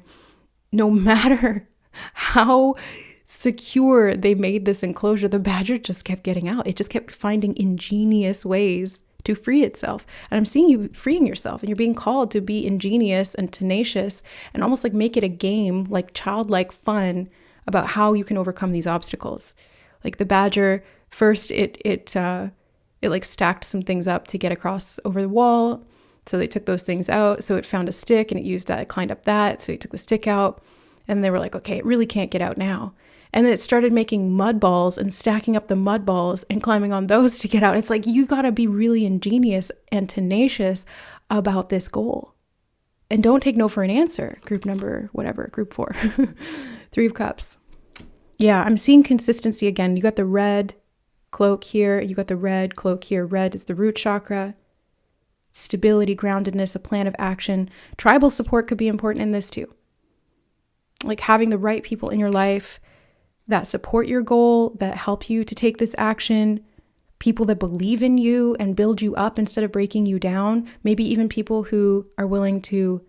no matter how secure they made this enclosure, the badger just kept getting out. It just kept finding ingenious ways to free itself. And I'm seeing you freeing yourself, and you're being called to be ingenious and tenacious and almost like make it a game, like childlike fun about how you can overcome these obstacles. Like the badger, first it like stacked some things up to get across over the wall. So they took those things out. So it found a stick and it used that, it climbed up that. So it took the stick out, and they were like, okay, it really can't get out now. And then it started making mud balls and stacking up the mud balls and climbing on those to get out. It's like, you got to be really ingenious and tenacious about this goal. And don't take no for an answer. Group 4. 3 of Cups. Yeah, I'm seeing consistency again. You got the red cloak here. You got the red cloak here. Red is the root chakra. Stability, groundedness, a plan of action. Tribal support could be important in this too. Like having the right people in your life that support your goal, that help you to take this action, people that believe in you and build you up instead of breaking you down, maybe even people who are willing to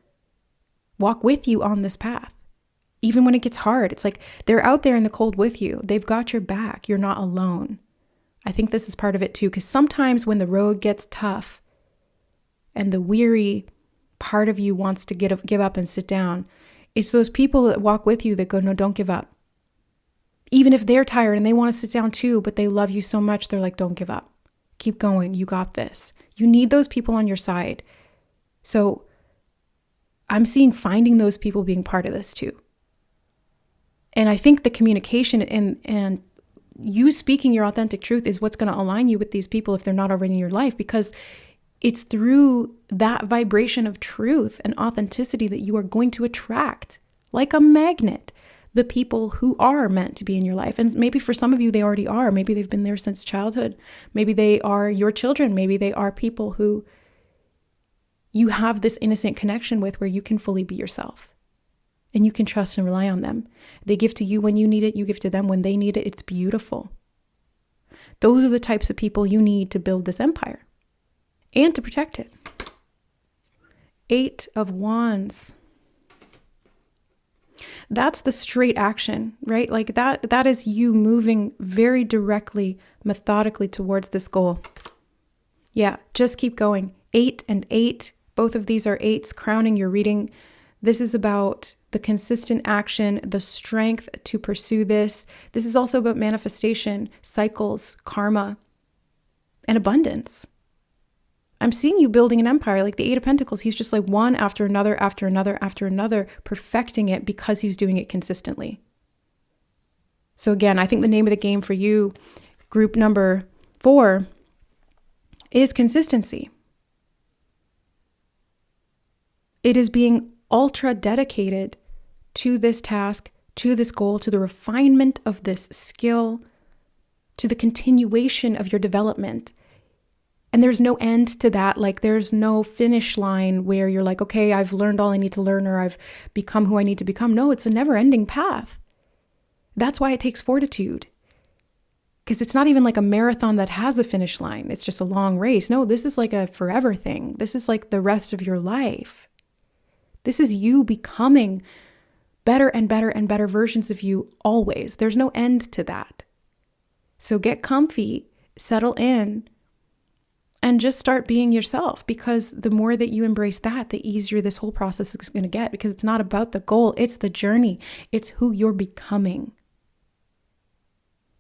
walk with you on this path. Even when it gets hard, it's like they're out there in the cold with you. They've got your back. You're not alone. I think this is part of it too, because sometimes when the road gets tough and the weary part of you wants to give up and sit down, it's those people that walk with you that go, no, don't give up. Even if they're tired and they want to sit down too, but they love you so much, they're like, don't give up. Keep going. You got this. You need those people on your side. So I'm seeing finding those people being part of this too. And I think the communication and you speaking your authentic truth is what's going to align you with these people if they're not already in your life, because it's through that vibration of truth and authenticity that you are going to attract, like a magnet, the people who are meant to be in your life. And maybe for some of you, they already are. Maybe they've been there since childhood. Maybe they are your children. Maybe they are people who you have this innocent connection with where you can fully be yourself and you can trust and rely on them. They give to you when you need it. You give to them when they need it. It's beautiful. Those are the types of people you need to build this empire and to protect it. 8 of Wands. That's the straight action, right? Like that is you moving very directly, methodically towards this goal. Yeah, just keep going. 8 and 8, both of these are 8s crowning your reading. This is about the consistent action, the strength to pursue this. This is also about manifestation, cycles, karma, and abundance. I'm seeing you building an empire like the 8 of Pentacles. He's just like one after another, after another, after another, perfecting it because he's doing it consistently. So again, I think the name of the game for you, group number 4, is consistency. It is being ultra dedicated to this task, to this goal, to the refinement of this skill, to the continuation of your development. And there's no end to that. Like there's no finish line where you're like, okay, I've learned all I need to learn, or I've become who I need to become. No, it's a never ending path. That's why it takes fortitude. Because it's not even like a marathon that has a finish line. It's just a long race. No, this is like a forever thing. This is like the rest of your life. This is you becoming better and better and better versions of you always. There's no end to that. So get comfy, settle in, and just start being yourself, because the more that you embrace that, the easier this whole process is going to get, because it's not about the goal. It's the journey. It's who you're becoming.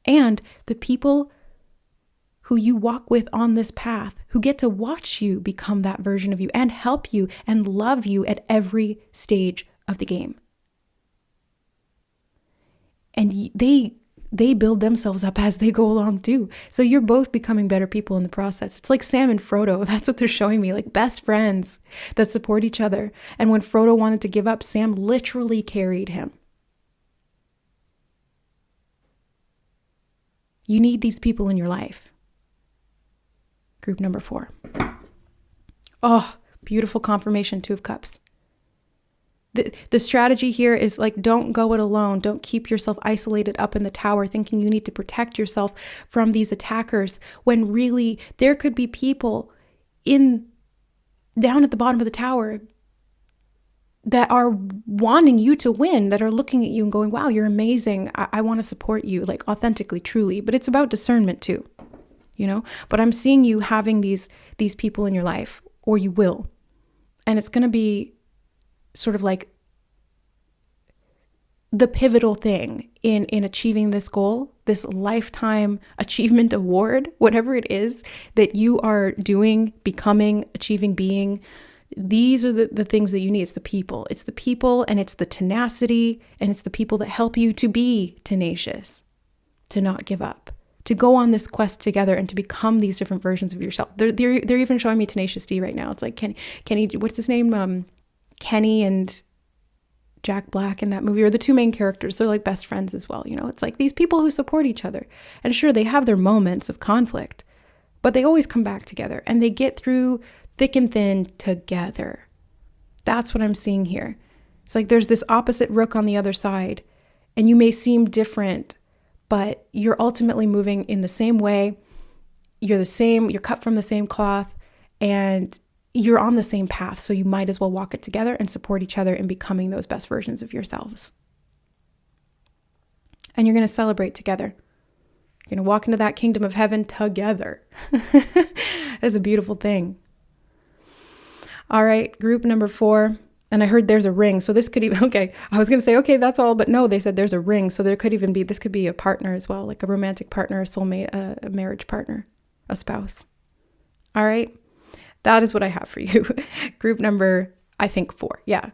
And the people who you walk with on this path, who get to watch you become that version of you and help you and love you at every stage of the game. And they build themselves up as they go along too. So you're both becoming better people in the process. It's like Sam and Frodo. That's what they're showing me, like best friends that support each other. And when Frodo wanted to give up, Sam literally carried him. You need these people in your life. Group number 4. Oh, beautiful confirmation, 2 of Cups. The strategy here is like, don't go it alone. Don't keep yourself isolated up in the tower thinking you need to protect yourself from these attackers, when really there could be people down at the bottom of the tower that are wanting you to win, that are looking at you and going, wow, you're amazing. I want to support you, like authentically, truly. But it's about discernment too, But I'm seeing you having these people in your life, or you will. And it's going to be sort of like the pivotal thing in achieving this goal, this lifetime achievement award, whatever it is that you are doing, becoming, achieving, being. These are the things that you need. It's the people. It's the people, and it's the tenacity, and it's the people that help you to be tenacious, to not give up, to go on this quest together and to become these different versions of yourself. They're even showing me Tenacious D right now. It's like Kenny, what's his name? Kenny and Jack Black in that movie are the 2 main characters. They're like best friends as well. It's like these people who support each other. And sure, they have their moments of conflict, but they always come back together and they get through thick and thin together. That's what I'm seeing here. It's like there's this opposite Rook on the other side, and you may seem different, but you're ultimately moving in the same way. You're cut from the same cloth, and you're on the same path. So you might as well walk it together and support each other in becoming those best versions of yourselves. And you're going to celebrate together. You're going to walk into that kingdom of heaven together. It's a beautiful thing. All right, group number 4. And I heard there's a ring. So this could even, okay, I was going to say, okay, that's all. But no, they said there's a ring. So there could even be, this could be a partner as well, like a romantic partner, a soulmate, a marriage partner, a spouse. All right. That is what I have for you. Group number, I think 4. Yeah.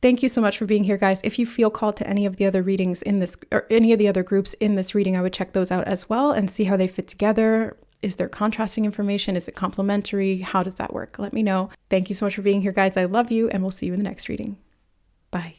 Thank you so much for being here, guys. If you feel called to any of the other readings in this, or any of the other groups in this reading, I would check those out as well and see how they fit together. Is there contrasting information? Is it complementary? How does that work? Let me know. Thank you so much for being here, guys. I love you, and we'll see you in the next reading. Bye.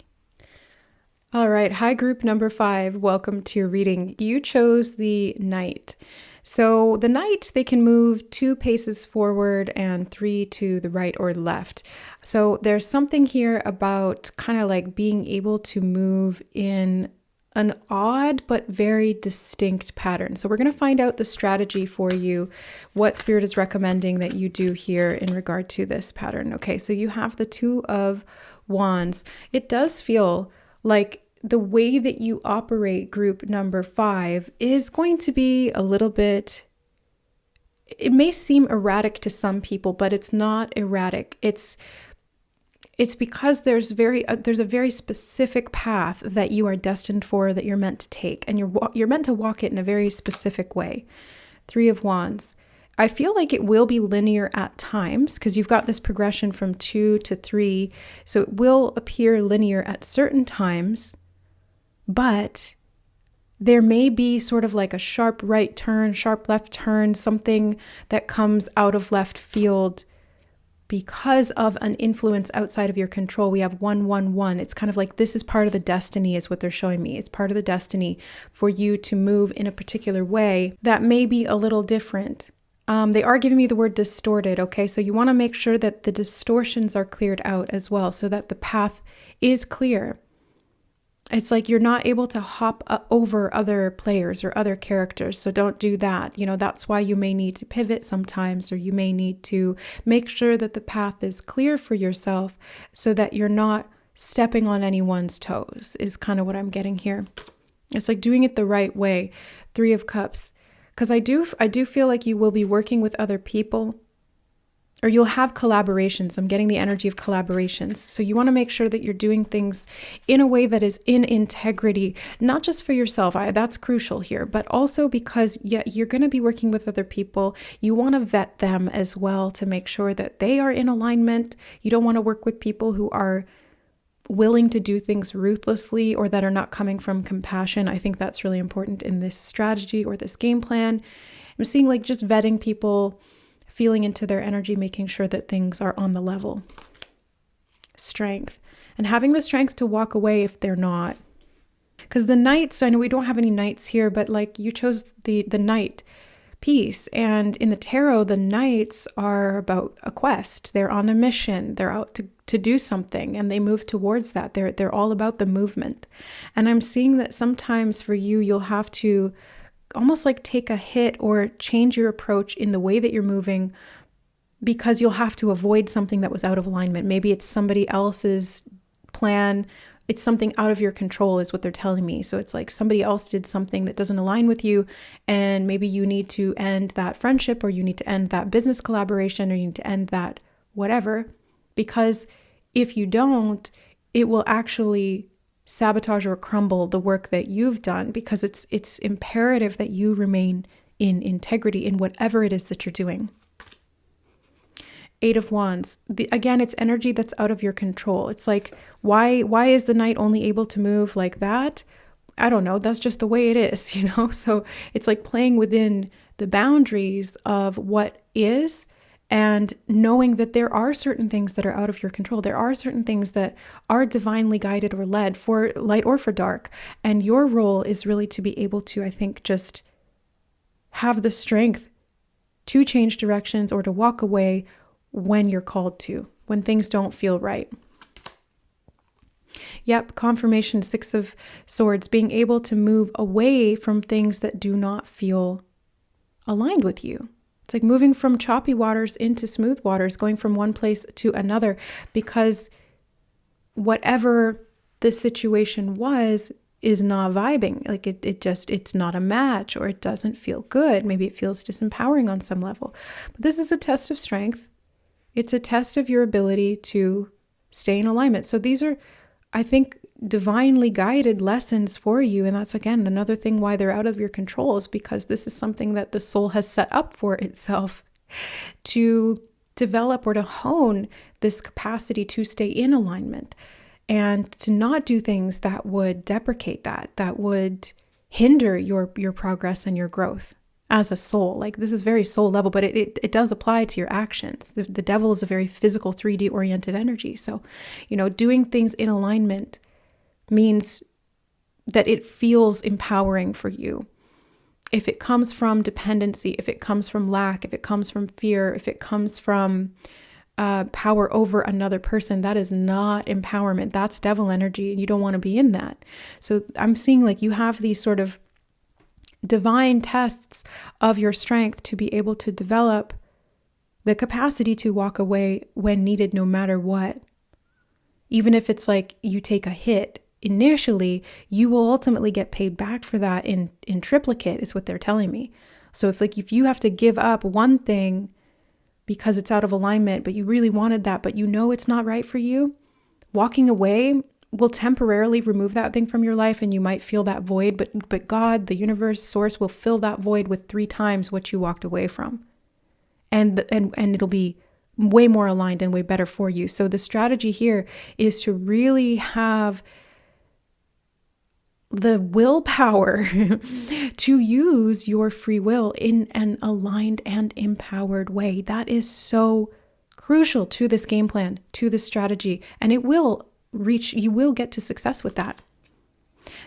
All right. Hi, group number 5. Welcome to your reading. You chose the Knight. So the Knight, they can move 2 paces forward and 3 to the right or left. So there's something here about kind of like being able to move in an odd but very distinct pattern. So we're going to find out the strategy for you, what Spirit is recommending that you do here in regard to this pattern. Okay, so you have the 2 of Wands. It does feel like the way that you operate, group number 5, is going to be a little bit, it may seem erratic to some people, but it's not erratic. It's because there's a very specific path that you are destined for, that you're meant to take, and you're meant to walk it in a very specific way. 3 of Wands. I feel like it will be linear at times because you've got this progression from 2 to 3. So it will appear linear at certain times, but there may be sort of like a sharp right turn, sharp left turn, something that comes out of left field because of an influence outside of your control. We have 111. It's kind of like this is part of the destiny is what they're showing me. It's part of the destiny for you to move in a particular way that may be a little different They are giving me the word distorted, okay? So you want to make sure that the distortions are cleared out as well so that the path is clear. It's like you're not able to hop over other players or other characters, so don't do that. That's why you may need to pivot sometimes, or you may need to make sure that the path is clear for yourself so that you're not stepping on anyone's toes, is kind of what I'm getting here. It's like doing it the right way. 3 of Cups. Because I do feel like you will be working with other people, or you'll have collaborations. I'm getting the energy of collaborations. So you want to make sure that you're doing things in a way that is in integrity, not just for yourself. That's crucial here, but also because you're going to be working with other people. You want to vet them as well to make sure that they are in alignment. You don't want to work with people who are willing to do things ruthlessly or that are not coming from compassion. I think that's really important in this strategy or this game plan. I'm seeing like just vetting people, feeling into their energy, making sure that things are on the level. Strength, and having the strength to walk away if they're not. Because the knights, I know we don't have any knights here, but like you chose the knight piece, and in the tarot, the knights are about a quest. They're on a mission. They're out to do something, and they move towards that. They're all about the movement. And I'm seeing that sometimes for you, you'll have to almost like take a hit or change your approach in the way that you're moving, because you'll have to avoid something that was out of alignment. Maybe it's somebody else's plan. It's something out of your control is what they're telling me. So it's like somebody else did something that doesn't align with you, and maybe you need to end that friendship, or you need to end that business collaboration, or you need to end that whatever, because if you don't, it will actually sabotage or crumble the work that you've done, because it's imperative that you remain in integrity in whatever it is that you're doing. 8 of Wands. Again, it's energy that's out of your control. It's like, why is the knight only able to move like that? I don't know. That's just the way it is, So it's like playing within the boundaries of what is, and knowing that there are certain things that are out of your control. There are certain things that are divinely guided or led for light or for dark. And your role is really to be able to, I think, just have the strength to change directions or to walk away when you're called to, when things don't feel right. Yep, confirmation, 6 of Swords, being able to move away from things that do not feel aligned with you. It's like moving from choppy waters into smooth waters, going from one place to another, because whatever the situation was is not vibing. Like it's not a match, or it doesn't feel good. Maybe it feels disempowering on some level. But this is a test of strength. It's a test of your ability to stay in alignment. So these are, I think, divinely guided lessons for you. And that's, again, another thing why they're out of your control, is because this is something that the soul has set up for itself to develop or to hone this capacity to stay in alignment and to not do things that would deprecate that would hinder your progress and your growth as a soul. Like, this is very soul level, but it does apply to your actions. The devil is a very physical 3D oriented energy. So, doing things in alignment means that it feels empowering for you. If it comes from dependency, if it comes from lack, if it comes from fear, if it comes from power over another person, that is not empowerment. That's devil energy, and you don't want to be in that. So I'm seeing like you have these sort of divine tests of your strength to be able to develop the capacity to walk away when needed, no matter what. Even if it's like you take a hit initially, you will ultimately get paid back for that in triplicate, is what they're telling me. So if you have to give up one thing because it's out of alignment, but you really wanted that, but it's not right for you, walking away will temporarily remove that thing from your life, and you might feel that void, but God, the universe, source, will fill that void with 3 times what you walked away from. And it'll be way more aligned and way better for you. So the strategy here is to really have the willpower to use your free will in an aligned and empowered way. That is so crucial to this game plan, to this strategy, and you will get to success with that.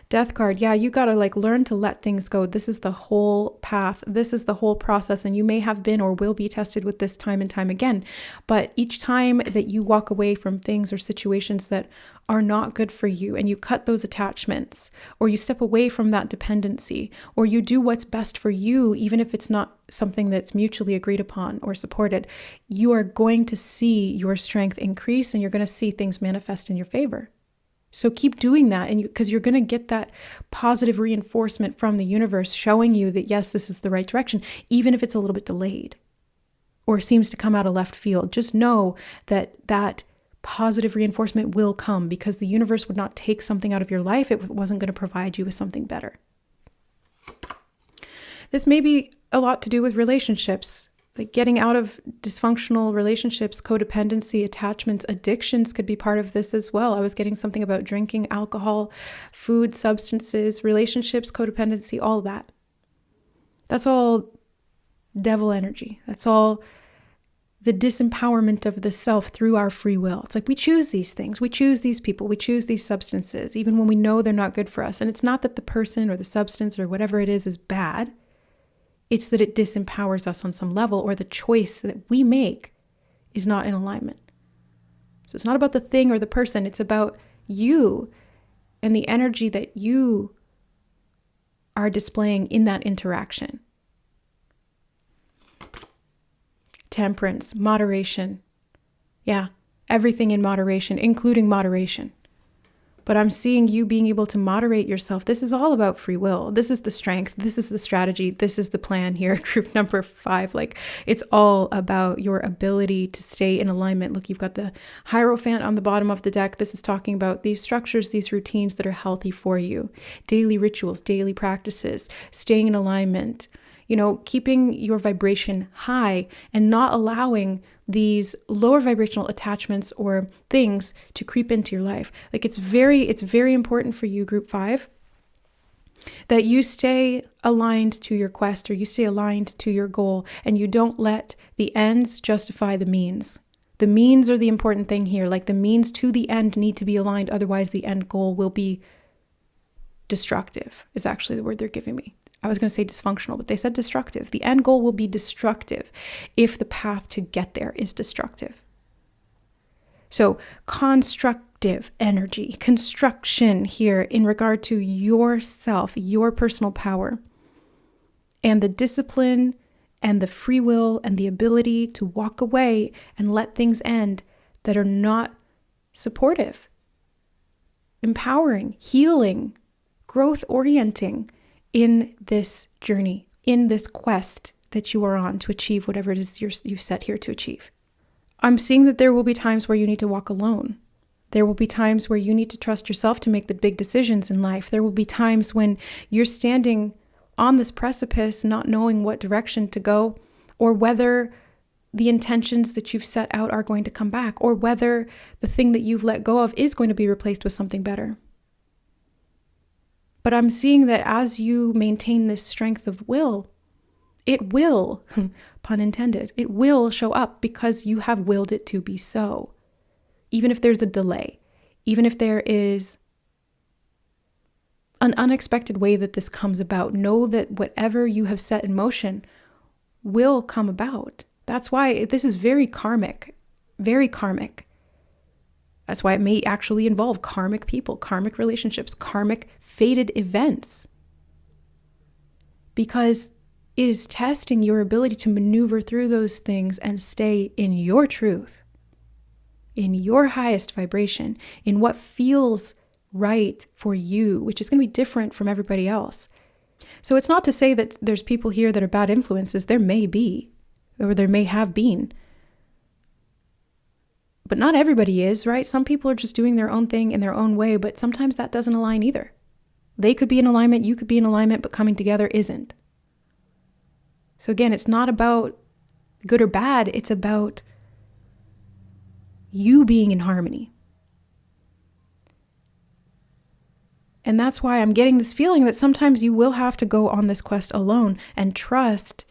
Death card. Yeah, you got to learn to let things go. This is the whole path. This is the whole process. And you may have been or will be tested with this time and time again. But each time that you walk away from things or situations that are not good for you, and you cut those attachments, or you step away from that dependency, or you do what's best for you, even if it's not something that's mutually agreed upon or supported, you are going to see your strength increase, and you're going to see things manifest in your favor. So keep doing that, and because you're going to get that positive reinforcement from the universe showing you that, yes, this is the right direction, even if it's a little bit delayed or seems to come out of left field. Just know that that positive reinforcement will come, because the universe would not take something out of your life if it wasn't going to provide you with something better. This may be a lot to do with relationships. Like getting out of dysfunctional relationships, codependency, attachments, addictions could be part of this as well. I was getting something about drinking, alcohol, food, substances, relationships, codependency, all that. That's all devil energy. That's all the disempowerment of the self through our free will. It's like we choose these things. We choose these people. We choose these substances, even when we know they're not good for us. And it's not that the person or the substance or whatever it is bad. It's that it disempowers us on some level, or the choice that we make is not in alignment. So it's not about the thing or the person. It's about you and the energy that you are displaying in that interaction. Temperance, moderation. Yeah, everything in moderation, including moderation. But I'm seeing you being able to moderate yourself. This is all about free will. This is the strength. This is the strategy. This is the plan here. Group number 5. It's all about your ability to stay in alignment. Look, you've got the Hierophant on the bottom of the deck. This is talking about these structures, these routines that are healthy for you. Daily rituals, daily practices, staying in alignment. Keeping your vibration high and not allowing these lower vibrational attachments or things to creep into your life. It's very important for you, group 5, that you stay aligned to your quest, or you stay aligned to your goal, and you don't let the ends justify the means. The means are the important thing here. The means to the end need to be aligned. Otherwise, the end goal will be destructive, is actually the word they're giving me. I was going to say dysfunctional, but they said destructive. The end goal will be destructive if the path to get there is destructive. So constructive energy, construction here in regard to yourself, your personal power, and the discipline and the free will and the ability to walk away and let things end that are not supportive, empowering, healing, growth orienting, in this journey, in this quest that you are on to achieve whatever it is you've set here to achieve. I'm seeing that there will be times where you need to walk alone. There will be times where you need to trust yourself to make the big decisions in life. There will be times when you're standing on this precipice, not knowing what direction to go, or whether the intentions that you've set out are going to come back, or whether the thing that you've let go of is going to be replaced with something better. But I'm seeing that as you maintain this strength of will, it will, pun intended, it will show up because you have willed it to be so. Even if there's a delay, even if there is an unexpected way that this comes about, know that whatever you have set in motion will come about. That's why this is very karmic, very karmic. That's why it may actually involve karmic people, karmic relationships, karmic fated events. Because it is testing your ability to maneuver through those things and stay in your truth, in your highest vibration, in what feels right for you, which is going to be different from everybody else. So it's not to say that there's people here that are bad influences. There may be, or there may have been. But not everybody is, right? Some people are just doing their own thing in their own way, but sometimes that doesn't align either. They could be in alignment, you could be in alignment, but coming together isn't. So again, it's not about good or bad, it's about you being in harmony. And that's why I'm getting this feeling that sometimes you will have to go on this quest alone and trust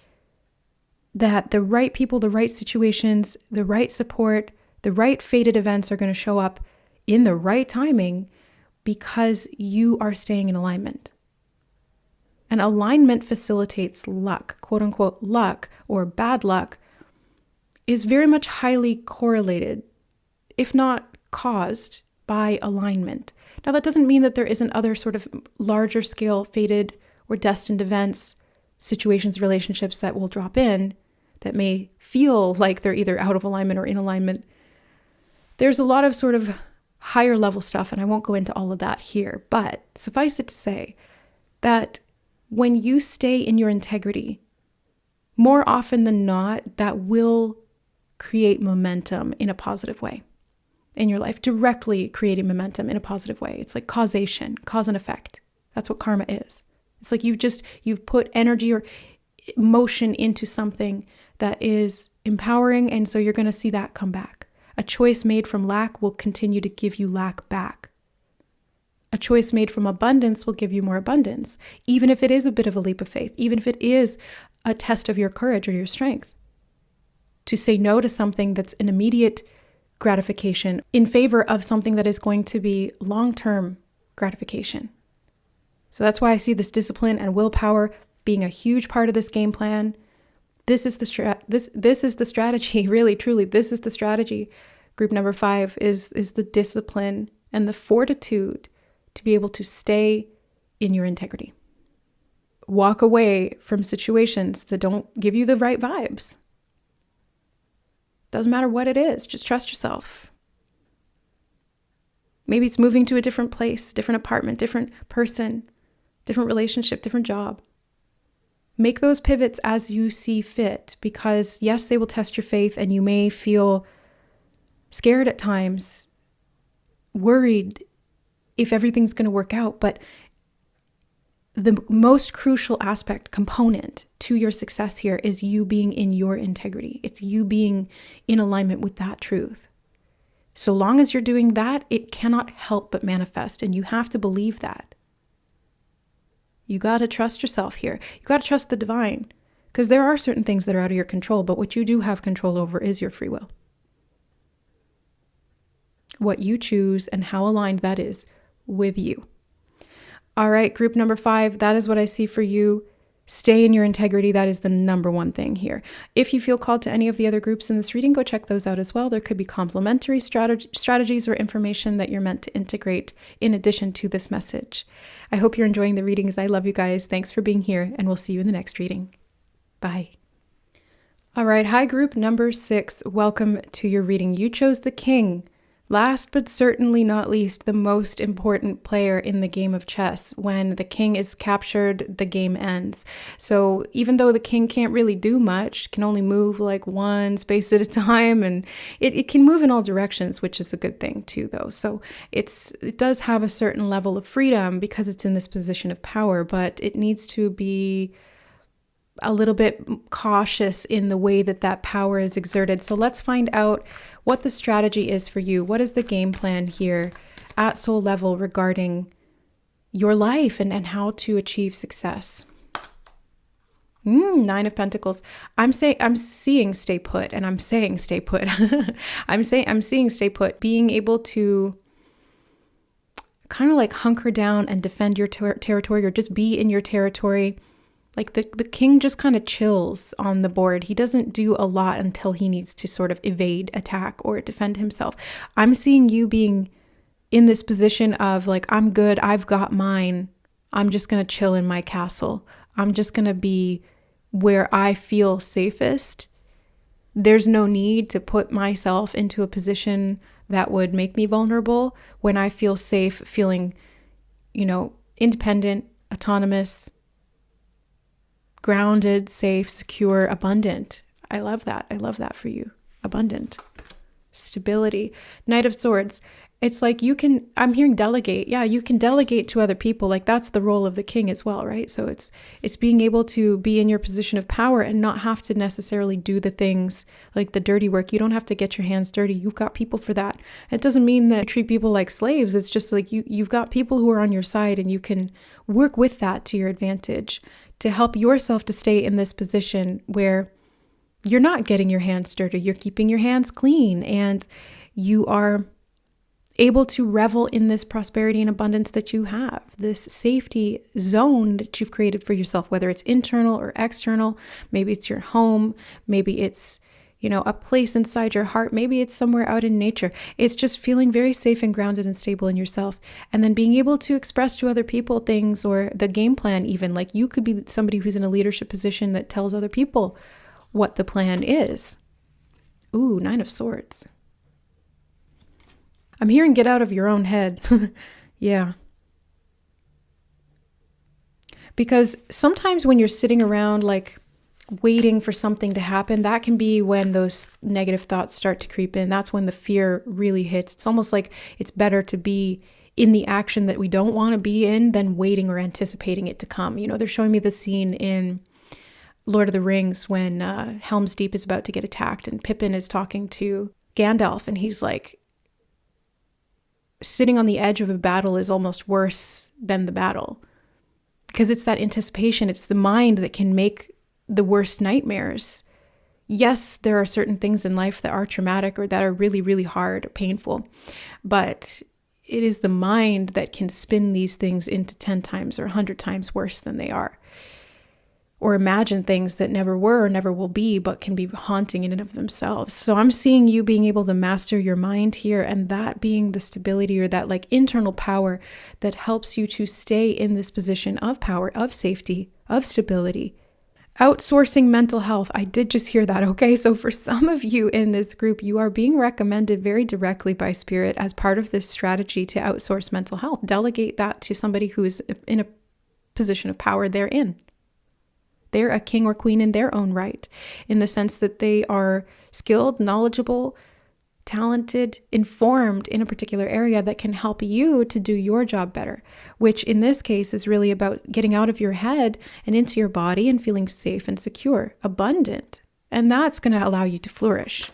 that the right people, the right situations, the right support, the right fated events are going to show up in the right timing, because you are staying in alignment. And alignment facilitates luck, quote unquote luck or bad luck is very much highly correlated, if not caused, by alignment. Now, that doesn't mean that there isn't other sort of larger scale fated or destined events, situations, relationships that will drop in that may feel like they're either out of alignment or in alignment. There's a lot of sort of higher level stuff, and I won't go into all of that here, but suffice it to say that when you stay in your integrity, more often than not, that will create momentum in a positive way in your life, directly creating momentum in a positive way. It's like causation, cause and effect. That's what karma is. It's like you've put energy or motion into something that is empowering, and so you're going to see that come back. A choice made from lack will continue to give you lack back. A choice made from abundance will give you more abundance, even if it is a bit of a leap of faith, even if it is a test of your courage or your strength. To say no to something that's an immediate gratification in favor of something that is going to be long-term gratification. So that's why I see this discipline and willpower being a huge part of this game plan. This is the this is the strategy, really, truly, this is the strategy. Group number 5 is the discipline and the fortitude to be able to stay in your integrity. Walk away from situations that don't give you the right vibes. Doesn't matter what it is, just trust yourself. Maybe it's moving to a different place, different apartment, different person, different relationship, different job. Make those pivots as you see fit, because yes, they will test your faith and you may feel scared at times, worried if everything's going to work out. But the most crucial aspect, component to your success here is you being in your integrity. It's you being in alignment with that truth. So long as you're doing that, it cannot help but manifest, and you have to believe that. You got to trust yourself here. You got to trust the divine, because there are certain things that are out of your control, but what you do have control over is your free will. What you choose and how aligned that is with you. All right, group number 5, that is what I see for you. Stay in your integrity. That is the number one thing here. If you feel called to any of the other groups in this reading, go check those out as well. There could be complementary strategies or information that you're meant to integrate in addition to this message. I hope you're enjoying the readings. I love you guys. Thanks for being here, and we'll see you in the next reading. Bye. All right, hi group number 6. Welcome to your reading. You chose the king. Last but certainly not least, the most important player in the game of chess. When the king is captured, the game ends. So even though the king can't really do much, can only move like one space at a time, and it can move in all directions, which is a good thing too, though. So it does have a certain level of freedom because it's in this position of power, but it needs to be a little bit cautious in the way that power is exerted. So let's find out what the strategy is for you. What is the game plan here at soul level regarding your life and how to achieve success? 9 of Pentacles. I'm seeing stay put, and I'm saying stay put. I'm seeing stay put. Being able to kind of like hunker down and defend your territory, or just be in your territory. Like the king just kind of chills on the board. He doesn't do a lot until he needs to sort of evade attack or defend himself. I'm seeing you being in this position of like, I'm good, I've got mine. I'm just going to chill in my castle. I'm just going to be where I feel safest. There's no need to put myself into a position that would make me vulnerable when I feel safe, feeling, independent, autonomous, grounded, safe, secure, abundant. I love that. I love that for you. Abundant. Stability. Knight of Swords. It's like I'm hearing delegate. Yeah, you can delegate to other people. Like that's the role of the king as well, right? So it's being able to be in your position of power and not have to necessarily do the things like the dirty work. You don't have to get your hands dirty. You've got people for that. It doesn't mean that you treat people like slaves. It's just like you've got people who are on your side, and you can work with that to your advantage to help yourself to stay in this position where you're not getting your hands dirty. You're keeping your hands clean, and you are able to revel in this prosperity and abundance that you have, this safety zone that you've created for yourself, whether it's internal or external. Maybe it's your home, maybe it's, a place inside your heart, maybe it's somewhere out in nature. It's just feeling very safe and grounded and stable in yourself. And then being able to express to other people things, or the game plan even. Like, you could be somebody who's in a leadership position that tells other people what the plan is. Ooh, 9 of Swords. I'm hearing get out of your own head. Yeah. Because sometimes when you're sitting around like waiting for something to happen, that can be when those negative thoughts start to creep in. That's when the fear really hits. It's almost like it's better to be in the action that we don't want to be in than waiting or anticipating it to come. They're showing me the scene in Lord of the Rings when Helm's Deep is about to get attacked, and Pippin is talking to Gandalf, and he's like, sitting on the edge of a battle is almost worse than the battle, because it's that anticipation. It's the mind that can make the worst nightmares. Yes, there are certain things in life that are traumatic or that are really, really hard or painful, but it is the mind that can spin these things into 10 times or 100 times worse than they are. Or imagine things that never were or never will be, but can be haunting in and of themselves. So I'm seeing you being able to master your mind here, and that being the stability, or that like internal power that helps you to stay in this position of power, of safety, of stability. Outsourcing mental health. I did just hear that. Okay. So for some of you in this group, you are being recommended very directly by Spirit as part of this strategy to outsource mental health. Delegate that to somebody who is in a position of power they're in. They're a king or queen in their own right, in the sense that they are skilled, knowledgeable, talented, informed in a particular area that can help you to do your job better, which in this case is really about getting out of your head and into your body and feeling safe and secure, abundant. And that's going to allow you to flourish.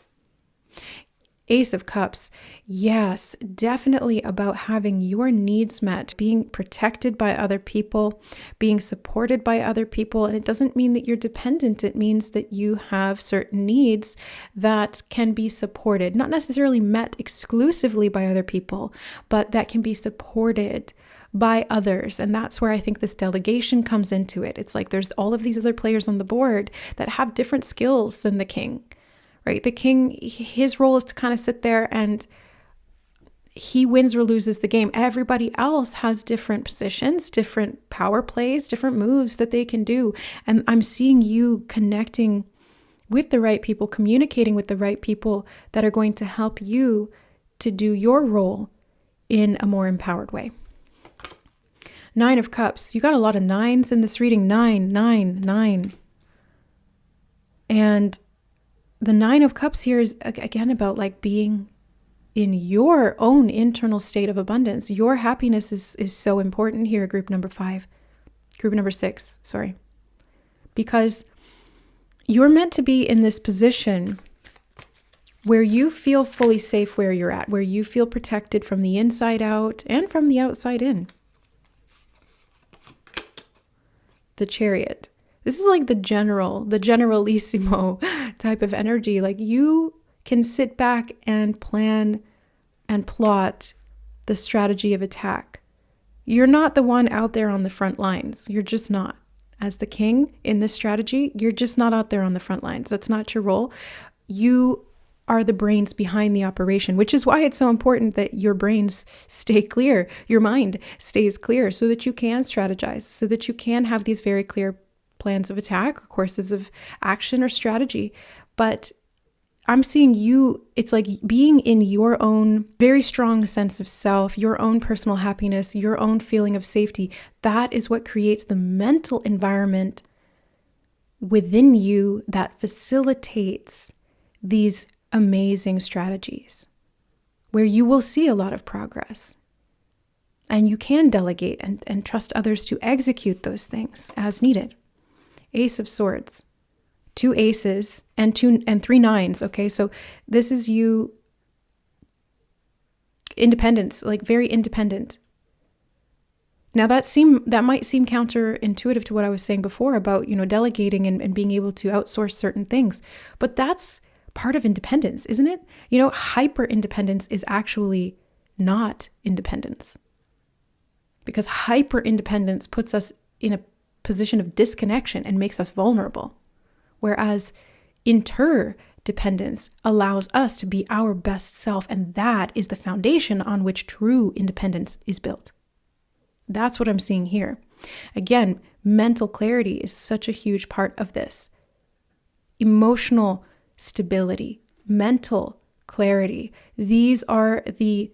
Ace of Cups. Yes, definitely about having your needs met, being protected by other people, being supported by other people. And it doesn't mean that you're dependent. It means that you have certain needs that can be supported, not necessarily met exclusively by other people, but that can be supported by others. And that's where I think this delegation comes into it. It's like there's all of these other players on the board that have different skills than the king. Right? The king, his role is to kind of sit there and he wins or loses the game. Everybody else has different positions, different power plays, different moves that they can do. And I'm seeing you connecting with the right people, communicating with the right people that are going to help you to do your role in a more empowered way. 9 of Cups. You got a lot of 9s in this reading. 9, 9, 9. And the 9 of Cups here is again about like being in your own internal state of abundance. Your happiness is so important here, group number 6, sorry. Because you're meant to be in this position where you feel fully safe where you're at, where you feel protected from the inside out and from the outside in. The Chariot. This is like the generalissimo type of energy. Like you can sit back and plan and plot the strategy of attack. You're not the one out there on the front lines. You're just not. As the king in this strategy, you're just not out there on the front lines. That's not your role. You are the brains behind the operation, which is why it's so important that your brains stay clear, your mind stays clear, so that you can strategize, so that you can have these very clear plans of attack or courses of action or strategy. But I'm seeing you, it's like being in your own very strong sense of self, your own personal happiness, your own feeling of safety. That is what creates the mental environment within you that facilitates these amazing strategies where you will see a lot of progress. And you can delegate and trust others to execute those things as needed. Ace of Swords, 2 aces and 3 9s. Okay, so this is you, independence, like very independent. Now that might seem counterintuitive to what I was saying before about, delegating and being able to outsource certain things, but that's part of independence, isn't it? Hyper independence is actually not independence. Because hyper independence puts us in a position of disconnection and makes us vulnerable. Whereas interdependence allows us to be our best self, and that is the foundation on which true independence is built. That's what I'm seeing here. Again, mental clarity is such a huge part of this. Emotional stability, mental clarity. These are the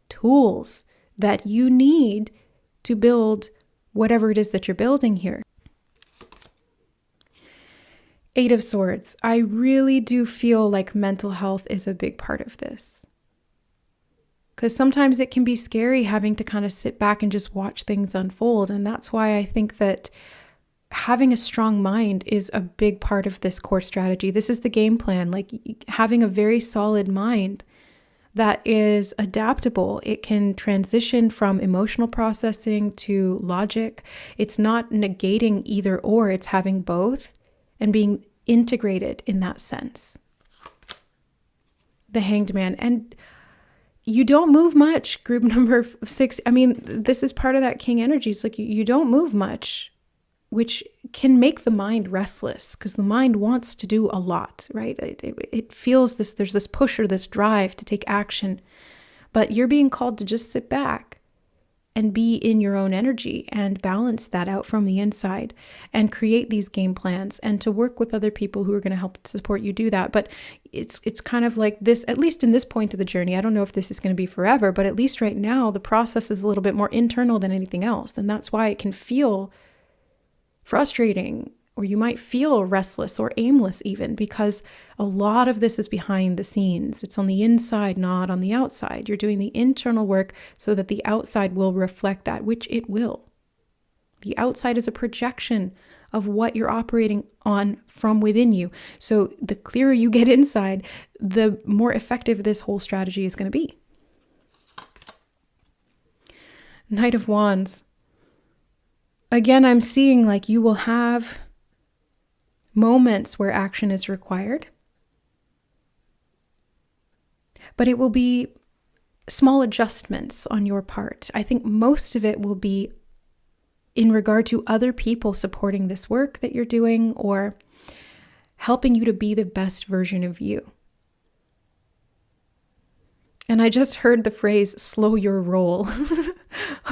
tools that you need to build whatever it is that you're building here. Eight of Swords. I really do feel like mental health is a big part of this. Because sometimes it can be scary having to kind of sit back and just watch things unfold. And that's why I think that having a strong mind is a big part of this core strategy. This is the game plan, like having a very solid mind that is adaptable. It can transition from emotional processing to logic. It's not negating either or, it's having both and being integrated in that sense. The Hanged Man. And you don't move much, group number 6. I mean, this is part of that king energy. It's like you don't move much, which can make the mind restless because the mind wants to do a lot, right? It feels this, there's this push or this drive to take action, but you're being called to just sit back and be in your own energy and balance that out from the inside and create these game plans and to work with other people who are going to help support you do that. But it's kind of like this, at least in this point of the journey. I don't know if this is going to be forever, but at least right now, the process is a little bit more internal than anything else. And that's why it can feel frustrating, or you might feel restless or aimless even, because a lot of this is behind the scenes. It's on the inside, not on the outside. You're doing the internal work so that the outside will reflect that, which it will. The outside is a projection of what you're operating on from within you. So the clearer you get inside, the more effective this whole strategy is going to be. Knight of Wands. Again, I'm seeing like you will have moments where action is required, but it will be small adjustments on your part. I think most of it will be in regard to other people supporting this work that you're doing or helping you to be the best version of you. And I just heard the phrase, slow your roll.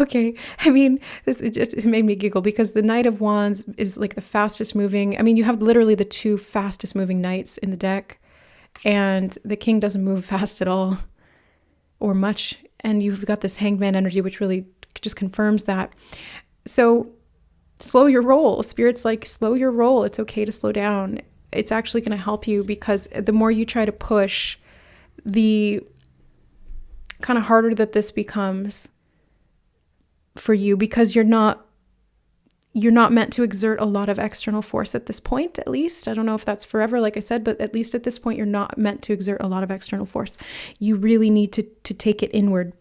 Okay. I mean, it made me giggle because the Knight of Wands is like the fastest moving. I mean, you have literally the two fastest moving knights in the deck, and the king doesn't move fast at all or much. And you've got this Hanged Man energy, which really just confirms that. So slow your roll. Spirit's like, slow your roll. It's okay to slow down. It's actually going to help you because the more you try to push, the kind of harder that this becomes for you, because you're not meant to exert a lot of external force at this point, at least. I don't know if that's forever, like I said, but at least at this point, you're not meant to exert a lot of external force. You really need to take it inward.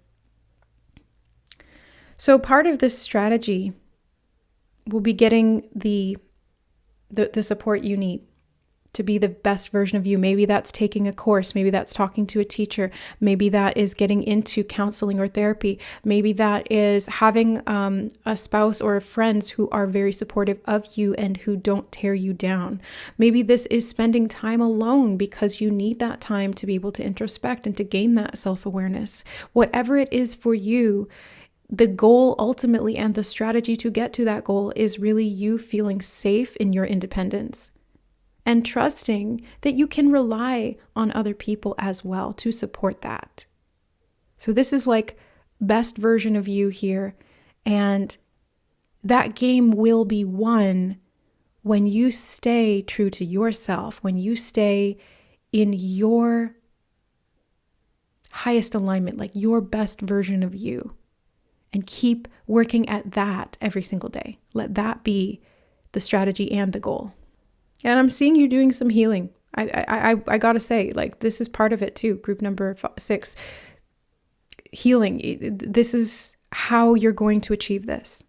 So part of this strategy will be getting the support you need to be the best version of you. Maybe that's taking a course. Maybe that's talking to a teacher. Maybe that is getting into counseling or therapy. Maybe that is having a spouse or friends who are very supportive of you and who don't tear you down. Maybe this is spending time alone because you need that time to be able to introspect and to gain that self-awareness. Whatever it is for you, the goal ultimately and the strategy to get to that goal is really you feeling safe in your independence and trusting that you can rely on other people as well to support that. So this is like best version of you here. And that game will be won when you stay true to yourself, when you stay in your highest alignment, like your best version of you, and keep working at that every single day. Let that be the strategy and the goal. And I'm seeing you doing some healing. I gotta say, like, this is part of it too. Group number 6, healing. This is how you're going to achieve this.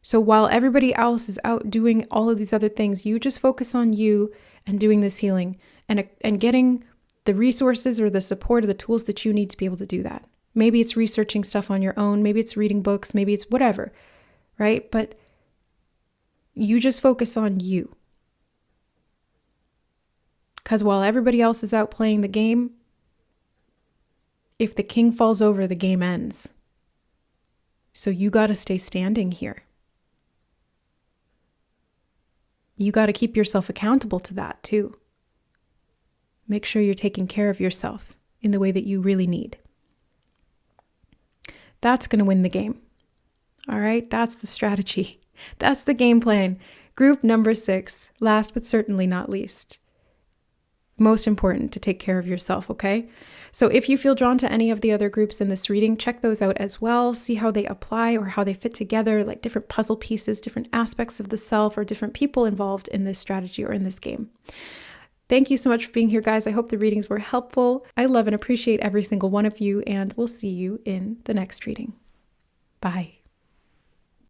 So while everybody else is out doing all of these other things, you just focus on you and doing this healing and getting the resources or the support or the tools that you need to be able to do that. Maybe it's researching stuff on your own. Maybe it's reading books. Maybe it's whatever, right? But you just focus on you. Because while everybody else is out playing the game, if the king falls over, the game ends. So you got to stay standing here. You got to keep yourself accountable to that too. Make sure you're taking care of yourself in the way that you really need. That's going to win the game. All right, that's the strategy. That's the game plan. Group number 6, last but certainly not least. Most important to take care of yourself, okay? So if you feel drawn to any of the other groups in this reading, check those out as well. See how they apply or how they fit together, like different puzzle pieces, different aspects of the self, or different people involved in this strategy or in this game. Thank you so much for being here, guys. I hope the readings were helpful. I love and appreciate every single one of you, and we'll see you in the next reading. Bye.